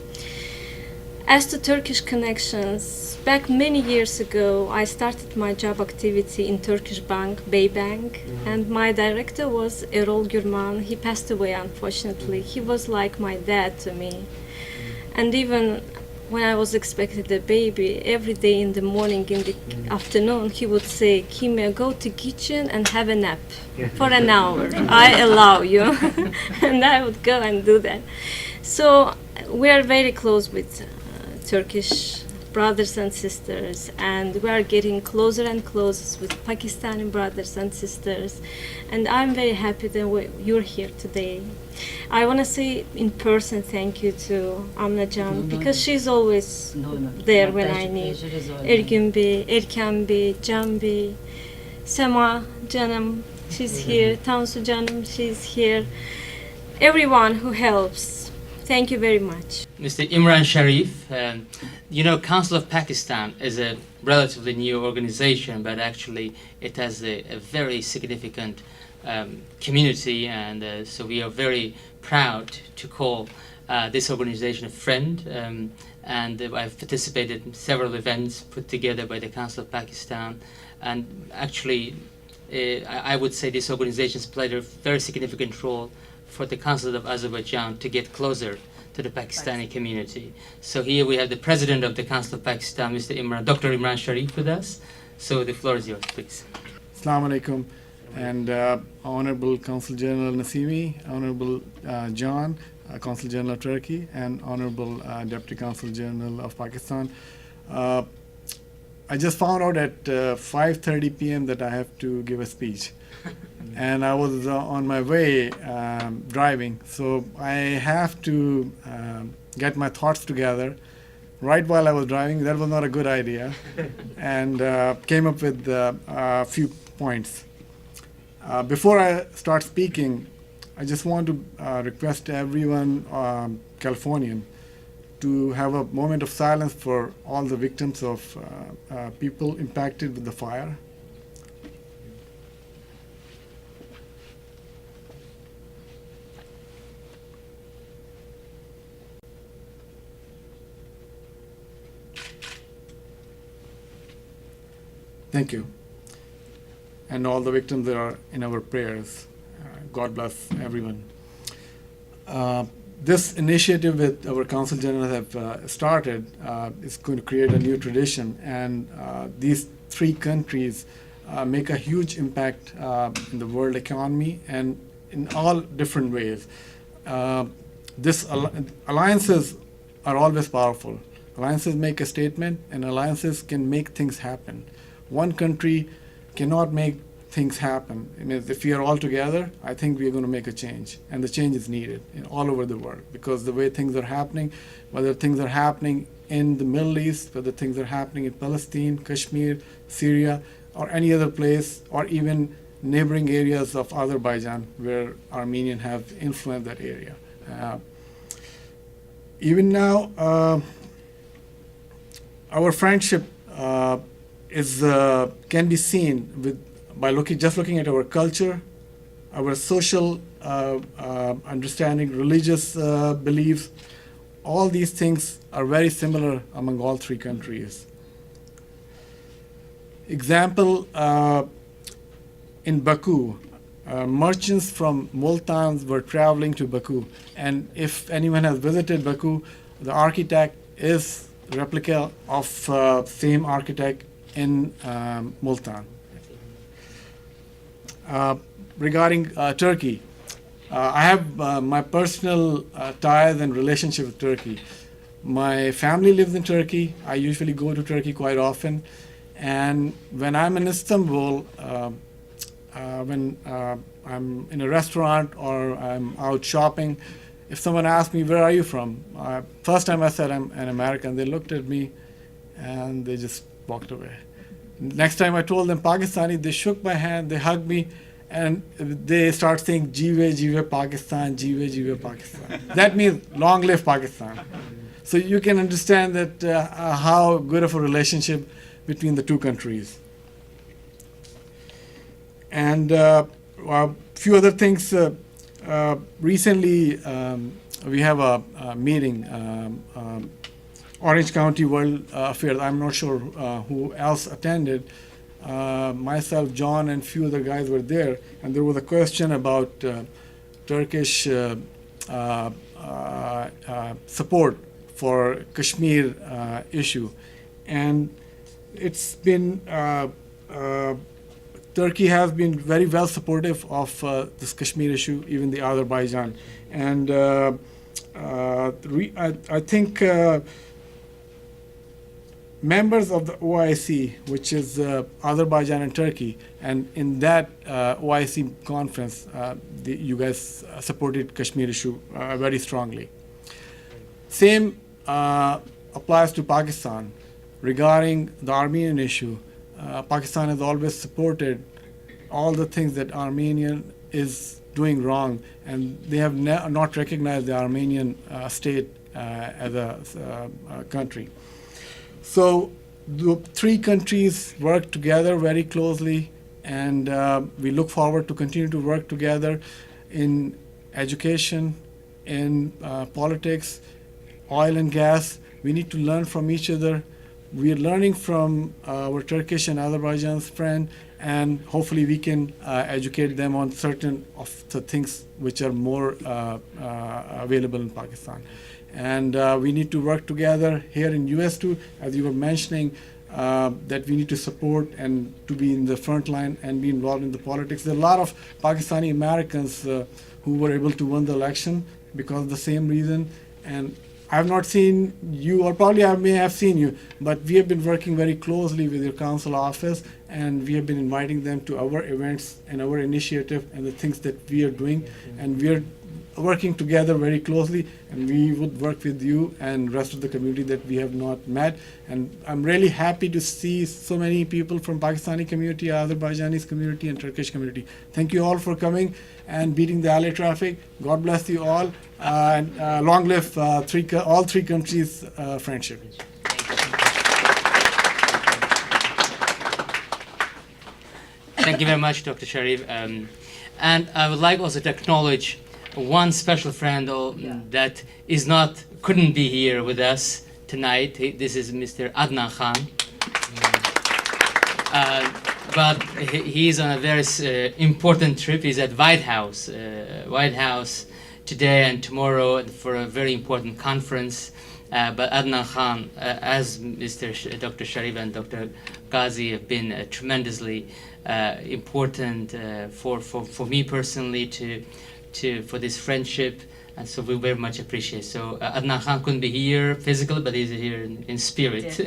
As to Turkish connections, back many years ago, I started my job activity in Turkish bank, Beybank, and my director was Erol Gürman. He passed away, unfortunately. He was like my dad to me. And even when I was expecting a baby, every day in the morning, in the afternoon, he would say, Kimia, go to kitchen and have a nap for an hour. I allow you. And I would go and do that. So we are very close with Turkish brothers and sisters, and we are getting closer and closer with Pakistani brothers and sisters. And I'm very happy that you're here today. I want to say in person thank you to Amna Can, because she's always there when I need. Ergün Bey, Erkan Bey, Can Bey, Sema Canım, she's here. Tansu Canım, she's here. Everyone who helps. Thank you very much. Mr. Imran Sharif, you know, Council of Pakistan is a relatively new organization, but actually it has a very significant community, and so we are very proud to call this organization a friend. And I've participated in several events put together by the Council of Pakistan, and actually I would say this organization has played a very significant role for the Council of Azerbaijan to get closer to the Pakistani community. So here we have the President of the Council of Pakistan, Dr. Imran Sharif, with us. So the floor is yours, please. Assalamu alaikum, and Honorable Consul General Nasimi, Honorable John, Consul General of Turkey, and Honorable Deputy Consul General of Pakistan. I just found out at 5:30 p.m. that I have to give a speech. And I was on my way driving, so I have to get my thoughts together right while I was driving. That was not a good idea, and came up with a few points. Before I start speaking, I just want to request everyone Californian to have a moment of silence for all the victims of people impacted with the fire. Thank you. And all the victims that are in our prayers. God bless everyone. This initiative that our Consul General have started is going to create a new tradition, and these three countries make a huge impact in the world economy and in all different ways. Alliances are always powerful. Alliances make a statement, and alliances can make things happen. One country cannot make things happen. I mean, if we are all together, I think we are going to make a change, and the change is needed all over the world, because the way things are happening, whether things are happening in the Middle East, whether things are happening in Palestine, Kashmir, Syria, or any other place, or even neighboring areas of Azerbaijan where Armenians have influenced that area. Even now, our friendship can be seen by looking at our culture, our social understanding, religious beliefs. All these things are very similar among all three countries. Example, in Baku, merchants from Multan were traveling to Baku. And if anyone has visited Baku, the architect is replica of same architect in Multan. Regarding Turkey, I have my personal ties and relationship with Turkey. My family lives in Turkey. I usually go to Turkey quite often. And when I'm in Istanbul, when I'm in a restaurant or I'm out shopping, if someone asks me, where are you from? First time I said I'm an American, they looked at me and they just walked away. Next time I told them Pakistani, they shook my hand, they hugged me, and they start saying, Jeewe, Jeewe Pakistan, Jeewe, Jeewe Pakistan. That means long live Pakistan. So you can understand that how good of a relationship between the two countries. And a few other things. Recently, we have a meeting, Orange County World Affairs. I'm not sure who else attended. Myself, John, and few other guys were there, and there was a question about Turkish support for Kashmir issue, and it's been Turkey has been very well supportive of this Kashmir issue, even the Azerbaijan, and I think members of the OIC, which is Azerbaijan and Turkey, and in that OIC conference, you guys supported Kashmir issue very strongly. Same applies to Pakistan. Regarding the Armenian issue, Pakistan has always supported all the things that Armenian is doing wrong, and they have not recognized the Armenian state as a country. So the three countries work together very closely, and we look forward to continue to work together in education, in politics, oil and gas. We need to learn from each other. We are learning from our Turkish and Azerbaijan's friend, and hopefully we can educate them on certain of the things which are more available in Pakistan. And we need to work together here in US too, as you were mentioning, that we need to support and to be in the front line and be involved in the politics. There are a lot of Pakistani Americans who were able to win the election because of the same reason. And I have not seen you, or probably I may have seen you, but we have been working very closely with your council office, and we have been inviting them to our events and our initiative and the things that we are doing, and we are working together very closely, and we would work with you and rest of the community that we have not met. And I'm really happy to see so many people from Pakistani community, Azerbaijani community, and Turkish community. Thank you all for coming and beating the LA traffic. God bless you all, and long live all three countries' friendship. Thank you very much, Dr. Sharif. And I would like also to acknowledge one special friend that couldn't be here with us tonight. This is Mr. Adnan Khan. But he's on a very important trip. He's at White House today and tomorrow for a very important conference. But Adnan Khan, as Dr. Sharif and Dr. Ghazi have been tremendously important for me personally for this friendship, and so we very much appreciate. So Adnan Khan couldn't be here physically, but he's here in spirit.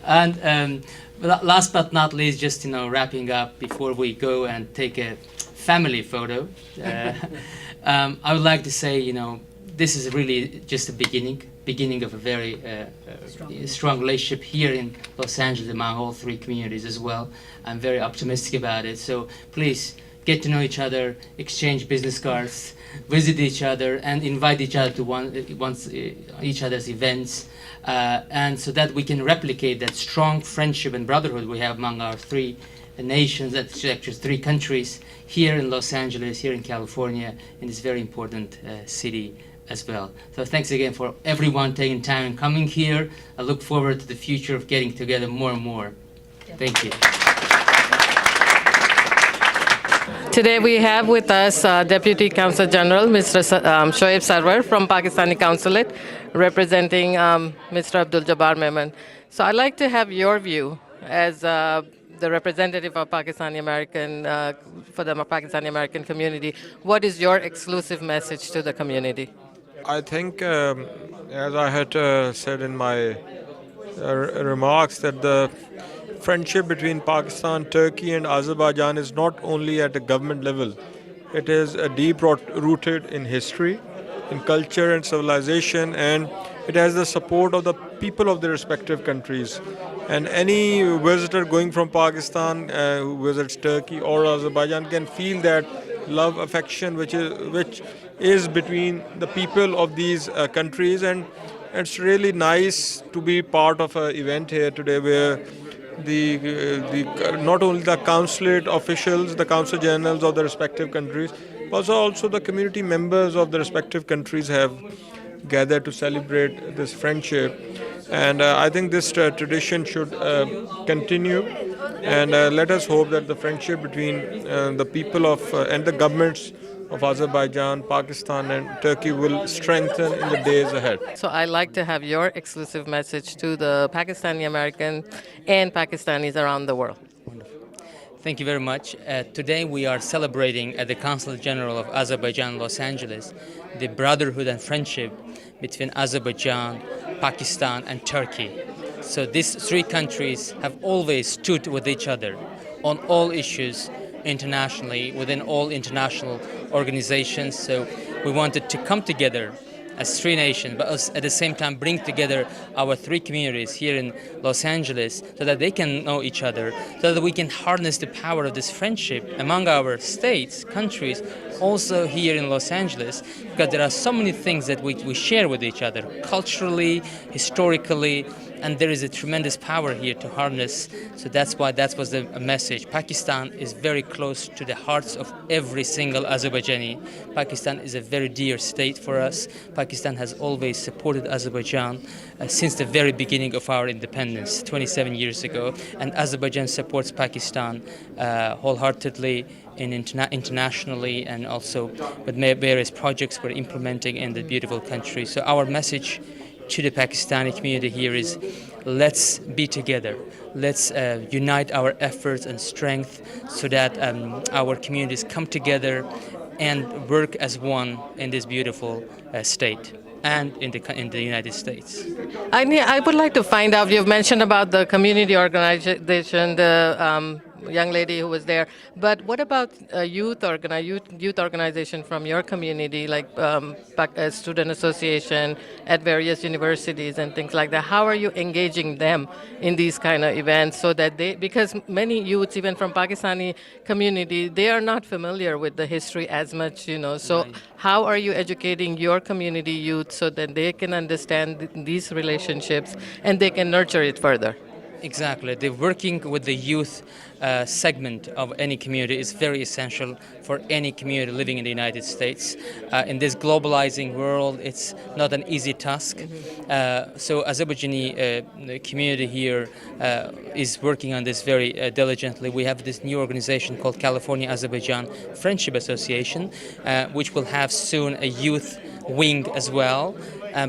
And last but not least, just wrapping up before we go and take a family photo, I would like to say this is really just a beginning of a very strong relationship here in Los Angeles among all three communities as well. I'm very optimistic about it. So please get to know each other, exchange business cards, visit each other, and invite each other to each other's events, and so that we can replicate that strong friendship and brotherhood we have among our three nations, actually three countries, here in Los Angeles, here in California, in this very important city as well. So thanks again for everyone taking time and coming here. I look forward to the future of getting together more and more. Thank you. Today we have with us Deputy Consul General Mr. Shoaib Sarwar from Pakistani Consulate, representing Mr. Abdul Jabbar Memon. So I'd like to have your view as the representative of Pakistani American for the Pakistani American community. What is your exclusive message to the community? I think, as I had said in my remarks, that the friendship between Pakistan, Turkey, and Azerbaijan is not only at a government level. It is deep rooted in history, in culture and civilization, and it has the support of the people of the respective countries. And any visitor going from Pakistan who visits Turkey or Azerbaijan can feel that love, affection, which is between the people of these countries. And it's really nice to be part of an event here today where not only the consulate officials, the consul generals of the respective countries, but also the community members of the respective countries have gathered to celebrate this friendship. And I think this tradition should continue. And let us hope that the friendship between the people of and the governments of Azerbaijan, Pakistan, and Turkey will strengthen in the days ahead. So I'd like to have your exclusive message to the Pakistani American and Pakistanis around the world. Thank you very much. Today we are celebrating at the Consul General of Azerbaijan, Los Angeles, the brotherhood and friendship between Azerbaijan, Pakistan, and Turkey. So these three countries have always stood with each other on all issues internationally, within all international organizations. So we wanted to come together as three nations, but at the same time bring together our three communities here in Los Angeles so that they can know each other, so that we can harness the power of this friendship among our states, countries, also here in Los Angeles, because there are so many things that we share with each other, culturally, historically, and there is a tremendous power here to harness. So that's why that was the message. Pakistan is very close to the hearts of every single Azerbaijani. Pakistan is a very dear state for us. Pakistan has always supported Azerbaijan since the very beginning of our independence, 27 years ago. And Azerbaijan supports Pakistan wholeheartedly internationally, and also with various projects we're implementing in the beautiful country. So our message to the Pakistani community here is, let's be together. Let's unite our efforts and strength so that our communities come together and work as one in this beautiful state and in the United States. I would like to find out, you've mentioned about the community organization, the young lady who was there, but what about youth organization from your community, like student association at various universities and things like that? How are you engaging them in these kind of events so that because many youths, even from Pakistani community, they are not familiar with the history as much, so how are you educating your community youth so that they can understand these relationships and they can nurture it further? Exactly. The working with the youth segment of any community is very essential for any community living in the United States. In this globalizing world, it's not an easy task. So Azerbaijani community here is working on this very diligently. We have this new organization called California Azerbaijan Friendship Association, which will have soon a youth wing as well,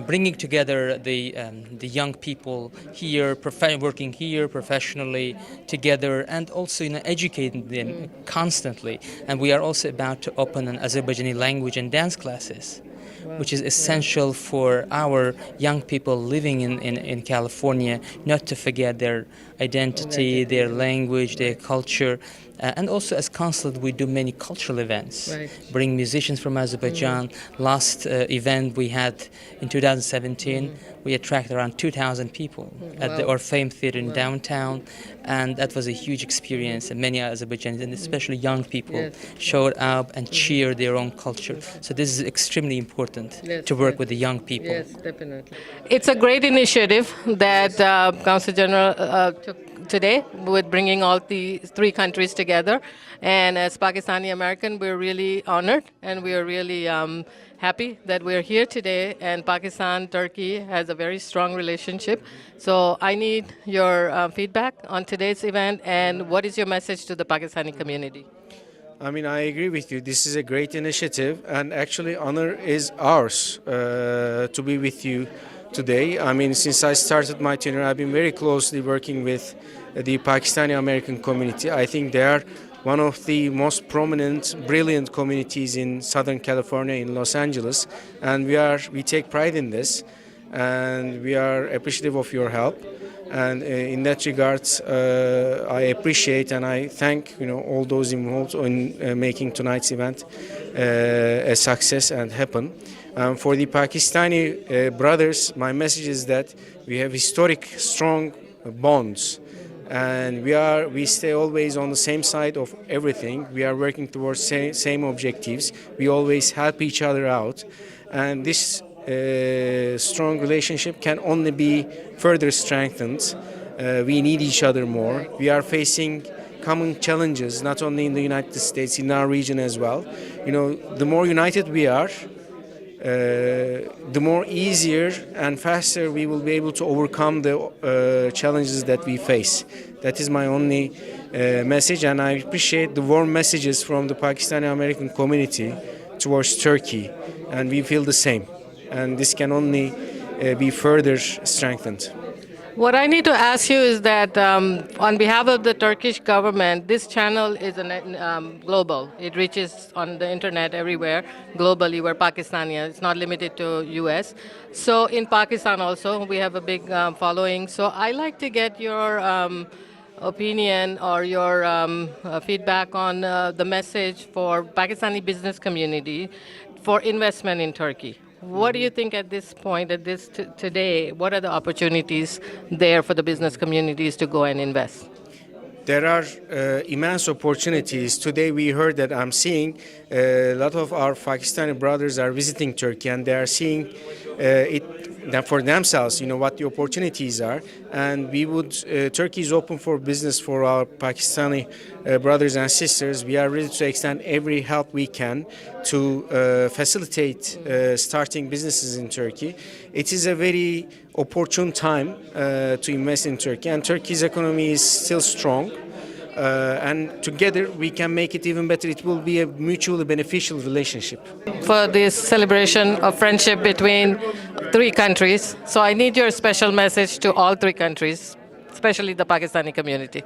bringing together the young people here, working here professionally together, and also educating them constantly. And we are also about to open an Azerbaijani language and dance classes, which is essential for our young people living in California not to forget their identity, their language, their culture. And also as consulate, we do many cultural events, bring musicians from Azerbaijan. Last event we had in 2017, we attracted around 2,000 people at the Orpheum Theatre in downtown, and that was a huge experience. And many Azerbaijanis, and especially young people, showed up and cheered their own culture. So this is extremely important to work with the young people. Yes, definitely. It's a great initiative that Consul General took today with bringing all the three countries together. And as Pakistani American, we're really honored and we're really happy that we're here today. And Pakistan, Turkey has a very strong relationship. So I need your feedback on today's event, and what is your message to the Pakistani community? I mean, I agree with you. This is a great initiative, and actually, honor is ours to be with you today. I mean, since I started my tenure, I've been very closely working with the Pakistani American community. I think they are one of the most prominent, brilliant communities in Southern California, in Los Angeles, and we take pride in this, and we are appreciative of your help. And in that regard, I appreciate and I thank all those involved in making tonight's event a success and happen. For the Pakistani brothers, my message is that we have historic, strong bonds, and we stay always on the same side of everything. We are working towards same objectives. We always help each other out, and this strong relationship can only be further strengthened. We need each other more. We are facing common challenges, not only in the United States, in our region as well. The more united we are, the more easier and faster we will be able to overcome the challenges that we face. That is my only message, and I appreciate the warm messages from the Pakistani American community towards Turkey, and we feel the same. And this can only be further strengthened. What I need to ask you is that on behalf of the Turkish government, this channel is global. It reaches on the internet everywhere, globally, where Pakistani is. It's not limited to US. So in Pakistan also, we have a big following. So I like to get your opinion or your feedback on the message for Pakistani business community for investment in Turkey. What do you think at this point, today, what are the opportunities there for the business communities to go and invest? There are immense opportunities. Today we heard that I'm seeing a lot of our Pakistani brothers are visiting Turkey, and they are seeing it for themselves, what the opportunities are. And Turkey is open for business for our Pakistani brothers and sisters. We are ready to extend every help we can to facilitate starting businesses in Turkey. It is a very opportune time to invest in Turkey, and Turkey's economy is still strong. And together we can make it even better. It will be a mutually beneficial relationship. For this celebration of friendship between three countries, so I need your special message to all three countries, especially the Pakistani community.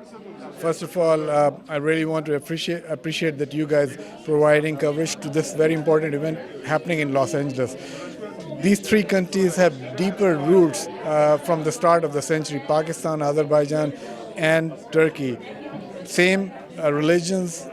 First of all, I really want to appreciate that you guys providing coverage to this very important event happening in Los Angeles. These three countries have deeper roots from the start of the century: Pakistan, Azerbaijan, and Turkey. Same religions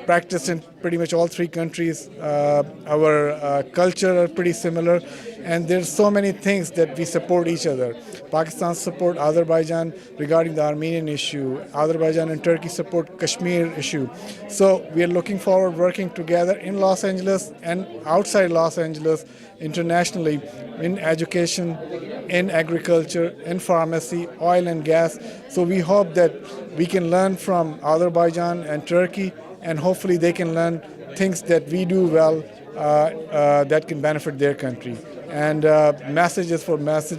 practiced in pretty much all three countries. Our culture are pretty similar, and there's so many things that we support each other. Pakistan support Azerbaijan regarding the Armenian issue. Azerbaijan and Turkey support Kashmir issue. So we are looking forward working together in Los Angeles and outside Los Angeles internationally in education, in agriculture, in pharmacy, oil and gas. So we hope that we can learn from Azerbaijan and Turkey, and hopefully they can learn things that we do well that can benefit their country. And message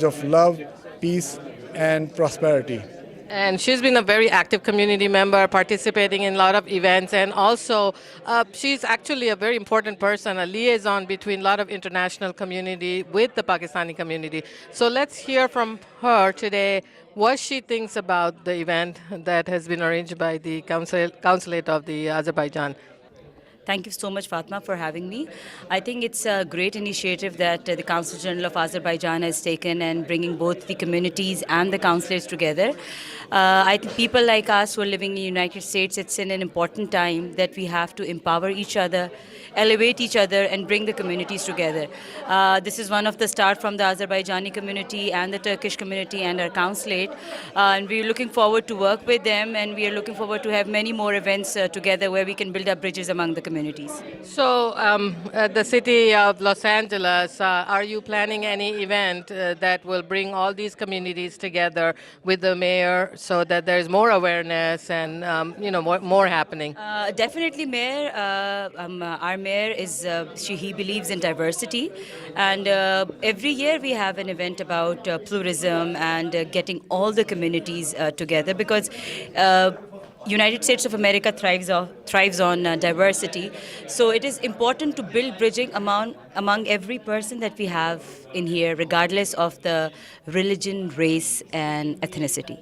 of love, peace, and prosperity. And she's been a very active community member, participating in a lot of events, and also she's actually a very important person, a liaison between a lot of international community with the Pakistani community. So let's hear from her today what she thinks about the event that has been arranged by the Consulate of the Azerbaijan. Thank you so much, Fatma, for having me. I think it's a great initiative that the Consul General of Azerbaijan has taken and bringing both the communities and the consulates together. I think people like us who are living in the United States, it's in an important time that we have to empower each other, elevate each other, and bring the communities together. This is one of the start from the Azerbaijani community and the Turkish community and our consulate. And we're looking forward to work with them, and we are looking forward to have many more events together where we can build up bridges among the communities. So at the city of Los Angeles, are you planning any event that will bring all these communities together with the mayor so that there's more awareness and more happening? Definitely, Mayor. Our mayor he believes in diversity, and every year we have an event about pluralism and getting all the communities together, because United States of America thrives on diversity. So it is important to build bridging among every person that we have in here, regardless of the religion, race, and ethnicity.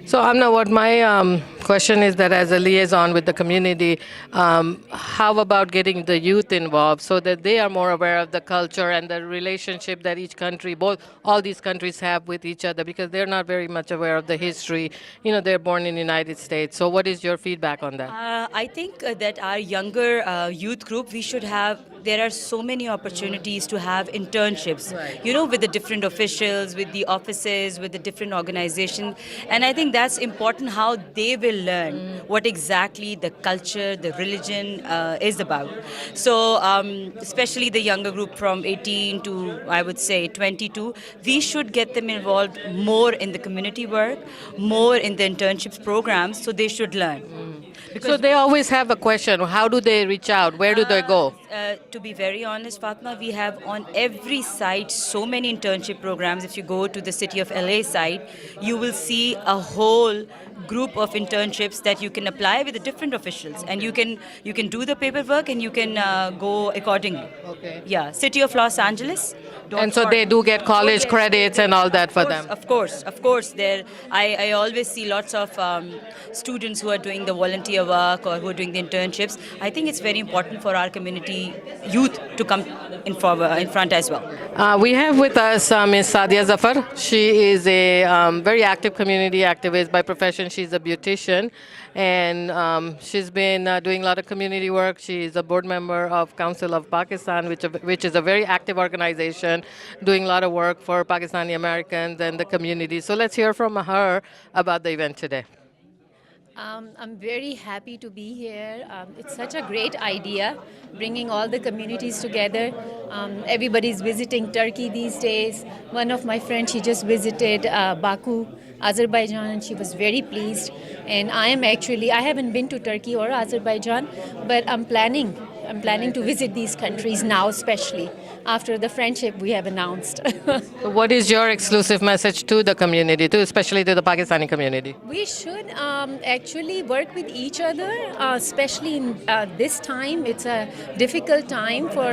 So, Amna, what my question is that as a liaison with the community, how about getting the youth involved so that they are more aware of the culture and the relationship that each country, all these countries have with each other, because they're not very much aware of the history. You know, they're born in the United States. So what is your feedback on that? I think that our younger youth group, we should have, there are so many opportunities to have internships, you know, with the different officials, with the offices, with the different organizations. And I think that's important, how they will learn what exactly the culture, the religion is about. So especially the younger group from 18 to, I would say, 22, we should get them involved more in the community work, more in the internships programs, so they should learn. So they always have a question, how do they reach out? Where do they go? To be very honest, Fatma, we have on every site so many internship programs. If you go to the City of LA site, you will see a whole group of internships that you can apply with the different officials, and you can do the paperwork and you can go accordingly. Okay. Yeah, City of Los Angeles. And so they do get college credits and all that for them. Of course. There, I always see lots of students who are doing the volunteer work or who are doing the internships. I think it's very important for our community youth to come in front as well. We have with us Ms. Sadia Zafar. She is a very active community activist by profession. She's a beautician, and she's been doing a lot of community work. She's a board member of Council of Pakistan, which is a very active organization doing a lot of work for Pakistani Americans and the community. So let's hear from her about the event today. I'm very happy to be here. It's such a great idea, bringing all the communities together. Everybody's visiting Turkey these days. One of my friends, she just visited Baku, Azerbaijan, and she was very pleased. And I haven't been to Turkey or Azerbaijan, but I'm planning to visit these countries now, especially after the friendship we have announced. So what is your exclusive message to the community, especially to the Pakistani community? We should actually work with each other, especially in this time. It's a difficult time for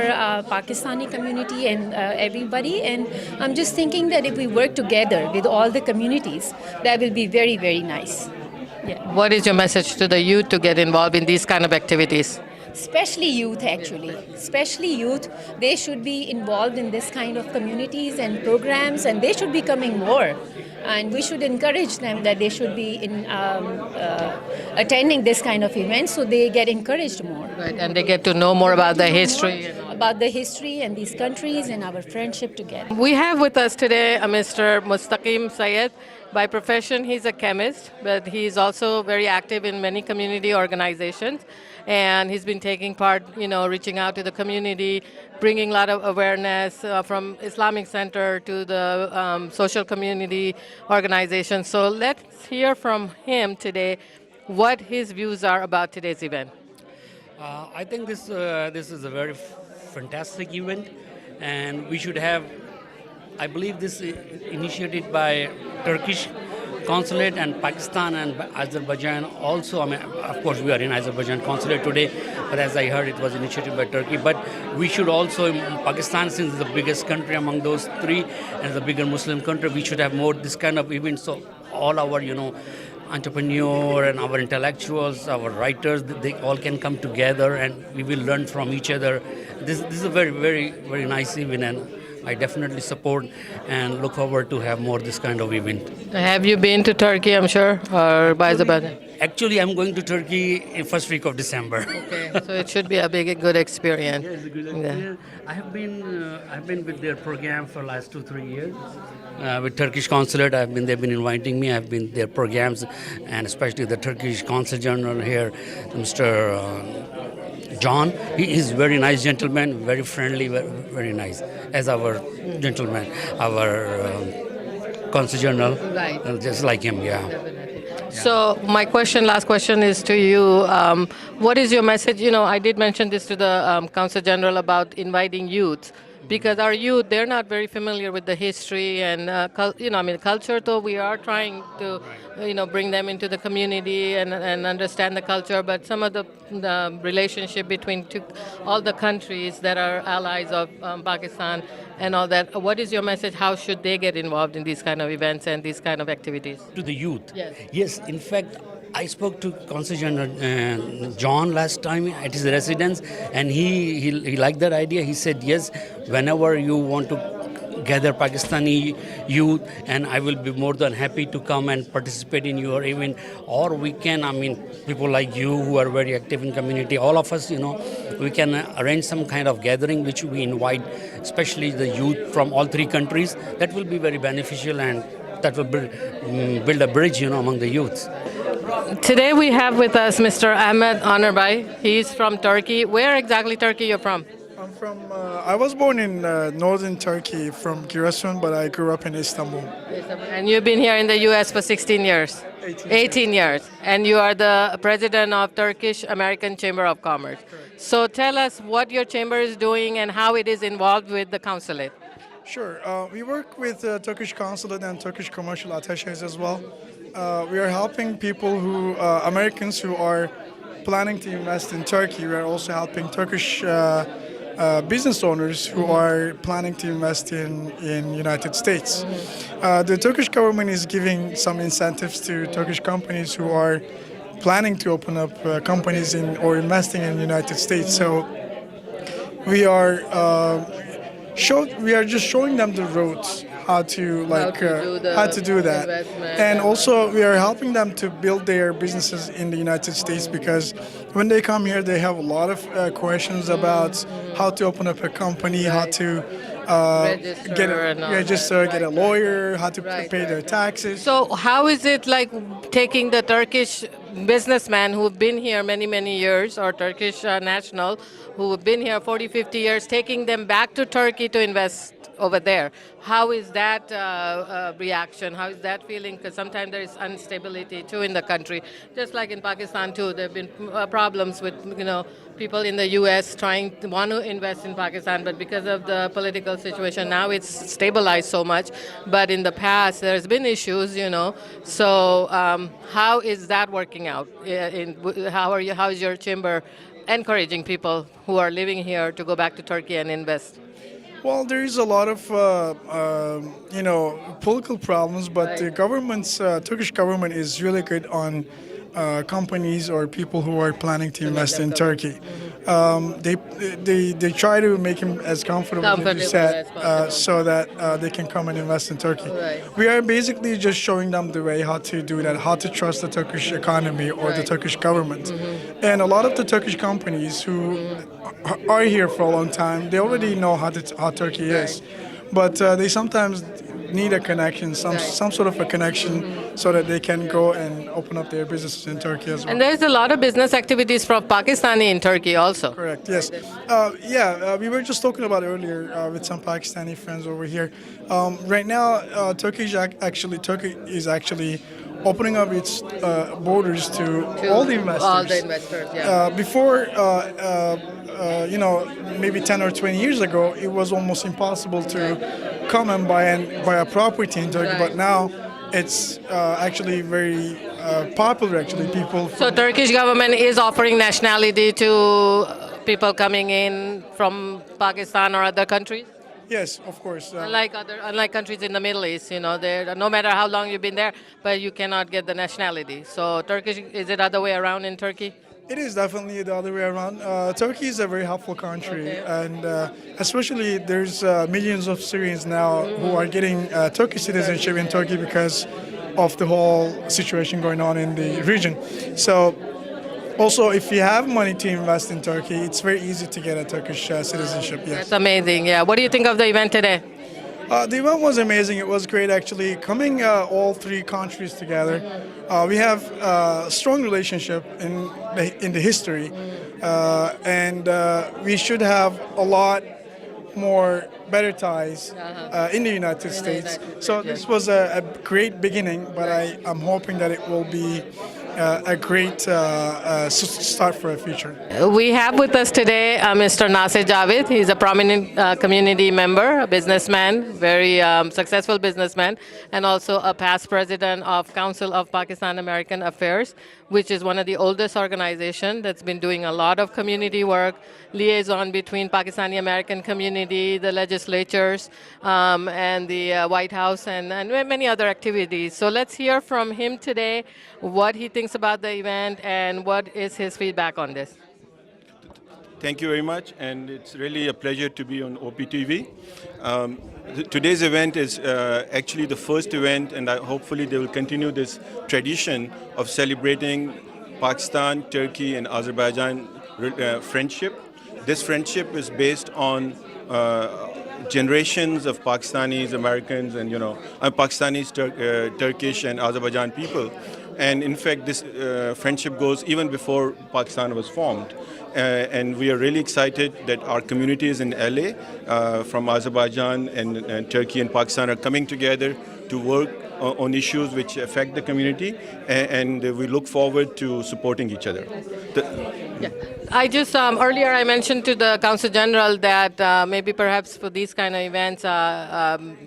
Pakistani community and everybody. And I'm just thinking that if we work together with all the communities, that will be very, very nice. Yeah. What is your message to the youth to get involved in these kind of activities? Especially youth, actually. Especially youth, they should be involved in this kind of communities and programs, and they should be coming more. And we should encourage them that they should be attending this kind of events, so they get encouraged more. Right, and they get to know more about the history. About the history and these countries and our friendship together. We have with us today Mr. Mustaqim Syed. By profession, he's a chemist, but he's also very active in many community organizations. And he's been taking part, reaching out to the community, bringing a lot of awareness from Islamic Center to the social community organizations. So let's hear from him today what his views are about today's event. I think this is a very fantastic event, and we should have, I believe this is initiated by Turkish consulate and Pakistan and Azerbaijan also. I mean, of course, we are in Azerbaijan consulate today, but as I heard, it was initiated by Turkey. But we should also, Pakistan, since it's the biggest country among those three and the bigger Muslim country, we should have more this kind of events. So all our, entrepreneur and our intellectuals, our writers, they all can come together and we will learn from each other. This is a very, very, very nice event, and I definitely support and look forward to have more this kind of event. Have you been to Turkey, I'm sure, or by Azerbaijan? Actually, I'm going to Turkey in first week of December. Okay, so it should be a good experience. Yeah, it's a good experience. Yeah. I've been with their program for last 2-3 years. With Turkish consulate, they've been inviting me. I've been their programs, and especially the Turkish Consul General here, Mr. John. He is very nice gentleman, very friendly, very nice. As our gentleman, our Consul General, right. Just like him, yeah. So my last question is to you. What is your message? I did mention this to the Consul General about inviting youth because our youth, they're not very familiar with the history and culture. Though we are trying to bring them into the community and understand the culture, but some of the relationship between all the countries that are allies of Pakistan and all that. What is your message? How should they get involved in these kind of events and these kind of activities? To the youth. Yes. Yes, in fact, I spoke to Consul General John last time at his residence, and he liked that idea. He said, yes, whenever you want to gather Pakistani youth, and I will be more than happy to come and participate in your event, or we can, people like you who are very active in community, all of us, we can arrange some kind of gathering which we invite, especially the youth from all three countries. That will be very beneficial, and that will build a bridge, among the youths. Today we have with us Mr. Ahmed Onurbay. He's from Turkey. Where exactly Turkey you're from? I'm from, I was born in northern Turkey from Giresun, but I grew up in Istanbul. And you've been here in the U.S. for 16 years? 18 years. And you are the president of Turkish American Chamber of Commerce. Correct. So tell us what your chamber is doing and how it is involved with the consulate. Sure. We work with Turkish consulate and Turkish commercial attaches as well. We are helping people Americans who are planning to invest in Turkey. We are also helping Turkish business owners who are planning to invest in United States. The Turkish government is giving some incentives to Turkish companies who are planning to open up companies or investing in the United States. So we are just showing them the roads how to do that, and also we are helping them to build their businesses in the United States, because when they come here they have a lot of questions about how to open up a company, how to register, get a lawyer, how to pay their taxes. So how is it like taking the Turkish businessmen who've been here many years, or Turkish national who have been here 40, 50 years, taking them back to Turkey to invest over there? How is that reaction? How is that feeling? Because sometimes there is instability too in the country, just like in Pakistan too. There have been problems with people in the U.S. want to invest in Pakistan, but because of the political situation now it's stabilized so much. But in the past there's been issues, So how is that working out? How is your chamber encouraging people who are living here to go back to Turkey and invest? Well, there is a lot of political problems, but the Turkish government is really good on companies or people who are planning to invest in Turkey. They try to make him as comfortable as you said, so that they can come and invest in Turkey. Right. We are basically just showing them the way how to do that, how to trust the Turkish economy or the Turkish government. And a lot of the Turkish companies who are here for a long time, they already know how Turkey is, but they sometimes need a connection, some sort of a connection, so that they can go and open up their businesses in Turkey as well. And there's a lot of business activities from Pakistani in Turkey also. Correct, yes. We were just talking about earlier with some Pakistani friends over here. Right now, Turkey is actually opening up its borders to all the investors. All the investors, yeah. Before, maybe 10 or 20 years ago, it was almost impossible to come and buy a property in Turkey, but now it's actually very popular. Actually, people. So Turkish government is offering nationality to people coming in from Pakistan or other countries. Yes, of course. Unlike countries in the Middle East, no matter how long you've been there, but you cannot get the nationality. So Turkish, is it other way around in Turkey? It is definitely the other way around. Turkey is a very helpful country, and especially there's millions of Syrians now who are getting Turkish citizenship in Turkey because of the whole situation going on in the region. So also, if you have money to invest in Turkey, it's very easy to get a Turkish citizenship. Yes. That's amazing. Yeah. What do you think of the event today? The event was amazing. It was great, actually. Coming all three countries together, we have a strong relationship in the history, and we should have a lot more better ties in the United States. So this was a great beginning, but I'm hoping that it will be a great start for a future. We have with us today Mr. Nasir Javed. He's a prominent community member, a businessman, very successful businessman, and also a past president of Council of Pakistan American Affairs, which is one of the oldest organizations that's been doing a lot of community work, liaison between Pakistani American community, the legislatures, and the White House, and many other activities. So let's hear from him today what he thinks about the event and what is his feedback on this. Thank you very much, and it's really a pleasure to be on OPTV. Today's event is actually the first event, and hopefully they will continue this tradition of celebrating Pakistan, Turkey, and Azerbaijan friendship. This friendship is based on generations of Pakistanis, Americans, and Pakistanis, Turkish, and Azerbaijan people. And in fact, this friendship goes even before Pakistan was formed. And we are really excited that our communities in LA from Azerbaijan and Turkey and Pakistan are coming together to work on issues which affect the community, and we look forward to supporting each other. I just, earlier I mentioned to the Council General that maybe perhaps for these kind of events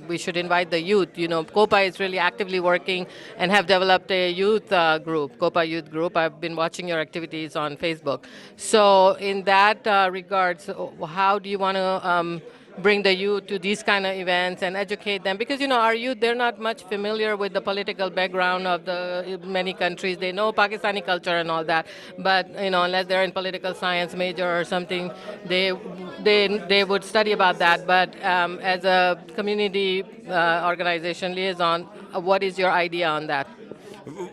we should invite the youth. COPA is really actively working and have developed a youth group, COPA Youth Group. I've been watching your activities on Facebook. So in that regards, how do you want to bring the youth to these kind of events and educate them? Because our youth, they're not much familiar with the political background of the many countries. They know Pakistani culture and all that, but unless they're in political science major or something, they would study about that. But as a community organization liaison, what is your idea on that?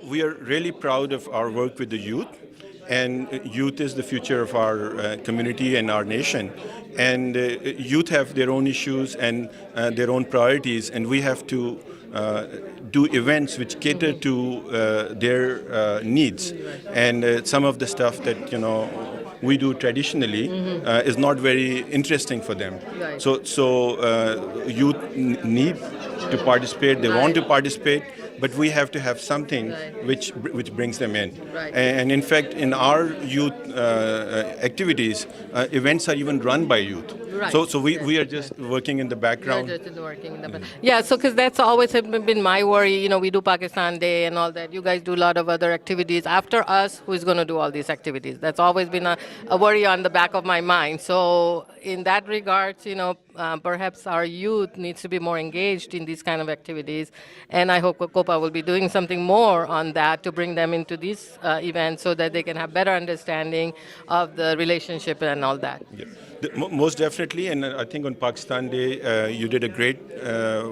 We are really proud of our work with the youth. And youth is the future of our community and our nation. And youth have their own issues and their own priorities, and we have to do events which cater to their needs. And some of the stuff that we do traditionally is not very interesting for them. Right. So youth need to participate. They want to participate. But we have to have something which brings them in. Right. And in fact, in our youth activities, events are even run by youth. Right. So we are just working in the background. Yeah, so because that's always been my worry. We do Pakistan Day and all that. You guys do a lot of other activities. After us, who is going to do all these activities? That's always been a worry on the back of my mind. So in that regards, perhaps our youth needs to be more engaged in these kind of activities. And I hope COPA will be doing something more on that to bring them into these events so that they can have better understanding of the relationship and all that. Yeah. Most definitely, and I think on Pakistan Day, you did a great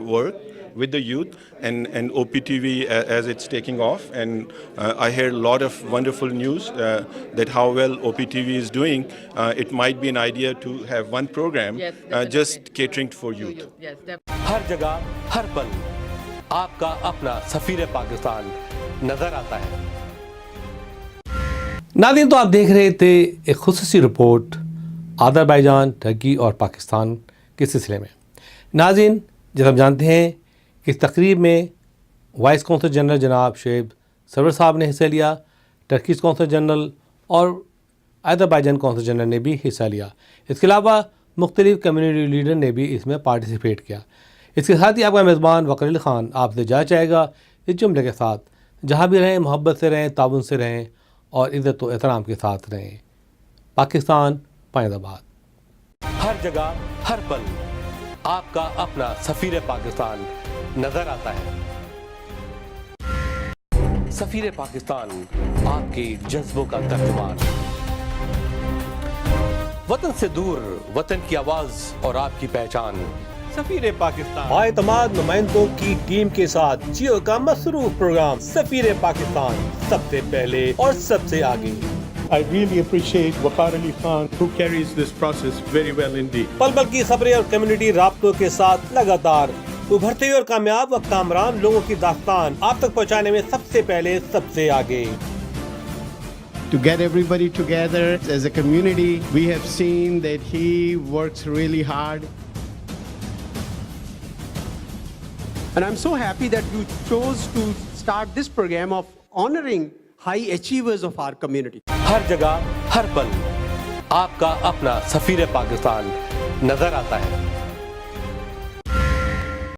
work with the youth and OPTV as it's taking off. And I heard a lot of wonderful news that how well OPTV is doing. It might be an idea to have one program just catering for youth. हर जगह हर पल आपका अपना सफीर पाकिस्तान नजर आता है। नाज़रीन, तो आप देख रहे थे एक खुसूसी रिपोर्ट आज़रबाईजान, टर्की और पाकिस्तान के सिलसिले में। नाज़रीन, जैसे हम जानते हैं कि इस तकरीब में वाइस कौंसल जनरल जनाब शुएब सरवर साहब ने हिस्सा लिया, टर्कीश कौंसल जनरल और आज़रबाईजान कौंसल जनरल ने भी हिस्सा लिया। इसके अलावा मुख्तलिफ कम्युनिटी लीडर ने भी इसमें पार्टिसिपेट किया। इसके साथ ही आपका मेज़बान वक़ील ख़ान आपसे जा चाहेगा इस जुमले के साथ, जहाँ भी रहें मोहब्बत से रहें, ताउन से रहें और इज़्ज़त व एहतराम के साथ रहें। पाकिस्तान पाइंदाबाद। हर जगह हर पल आपका अपना सफीर पाकिस्तान नजर आता है। सफीर पाकिस्तान आपके जज्बों का तर्जुमान, वतन से दूर, वतन की आवाज और आपकी पहचान। सफीर पाकिस्तान बाएतमाद नुमाइंदों की टीम के साथ जियो का मसरूफ प्रोग्राम सफीर पाकिस्तान, सबसे पहले और सबसे आगे। I really appreciate Waqar Ali Khan, who carries this process very well indeed. पल पल की खबरें और कम्युनिटी राब्तों के साथ लगातार उभरते हुए और कामयाब व कामरान लोगों की दास्तान आप तक पहुंचाने में सबसे पहले सबसे आगे। To get everybody together as a community, we have seen that he works really hard. And I'm so happy that you chose to start this program of honoring high achievers of our community. ہر جگہ ہر پل آپ کا اپنا سفیر پاکستان نظر آتا ہے.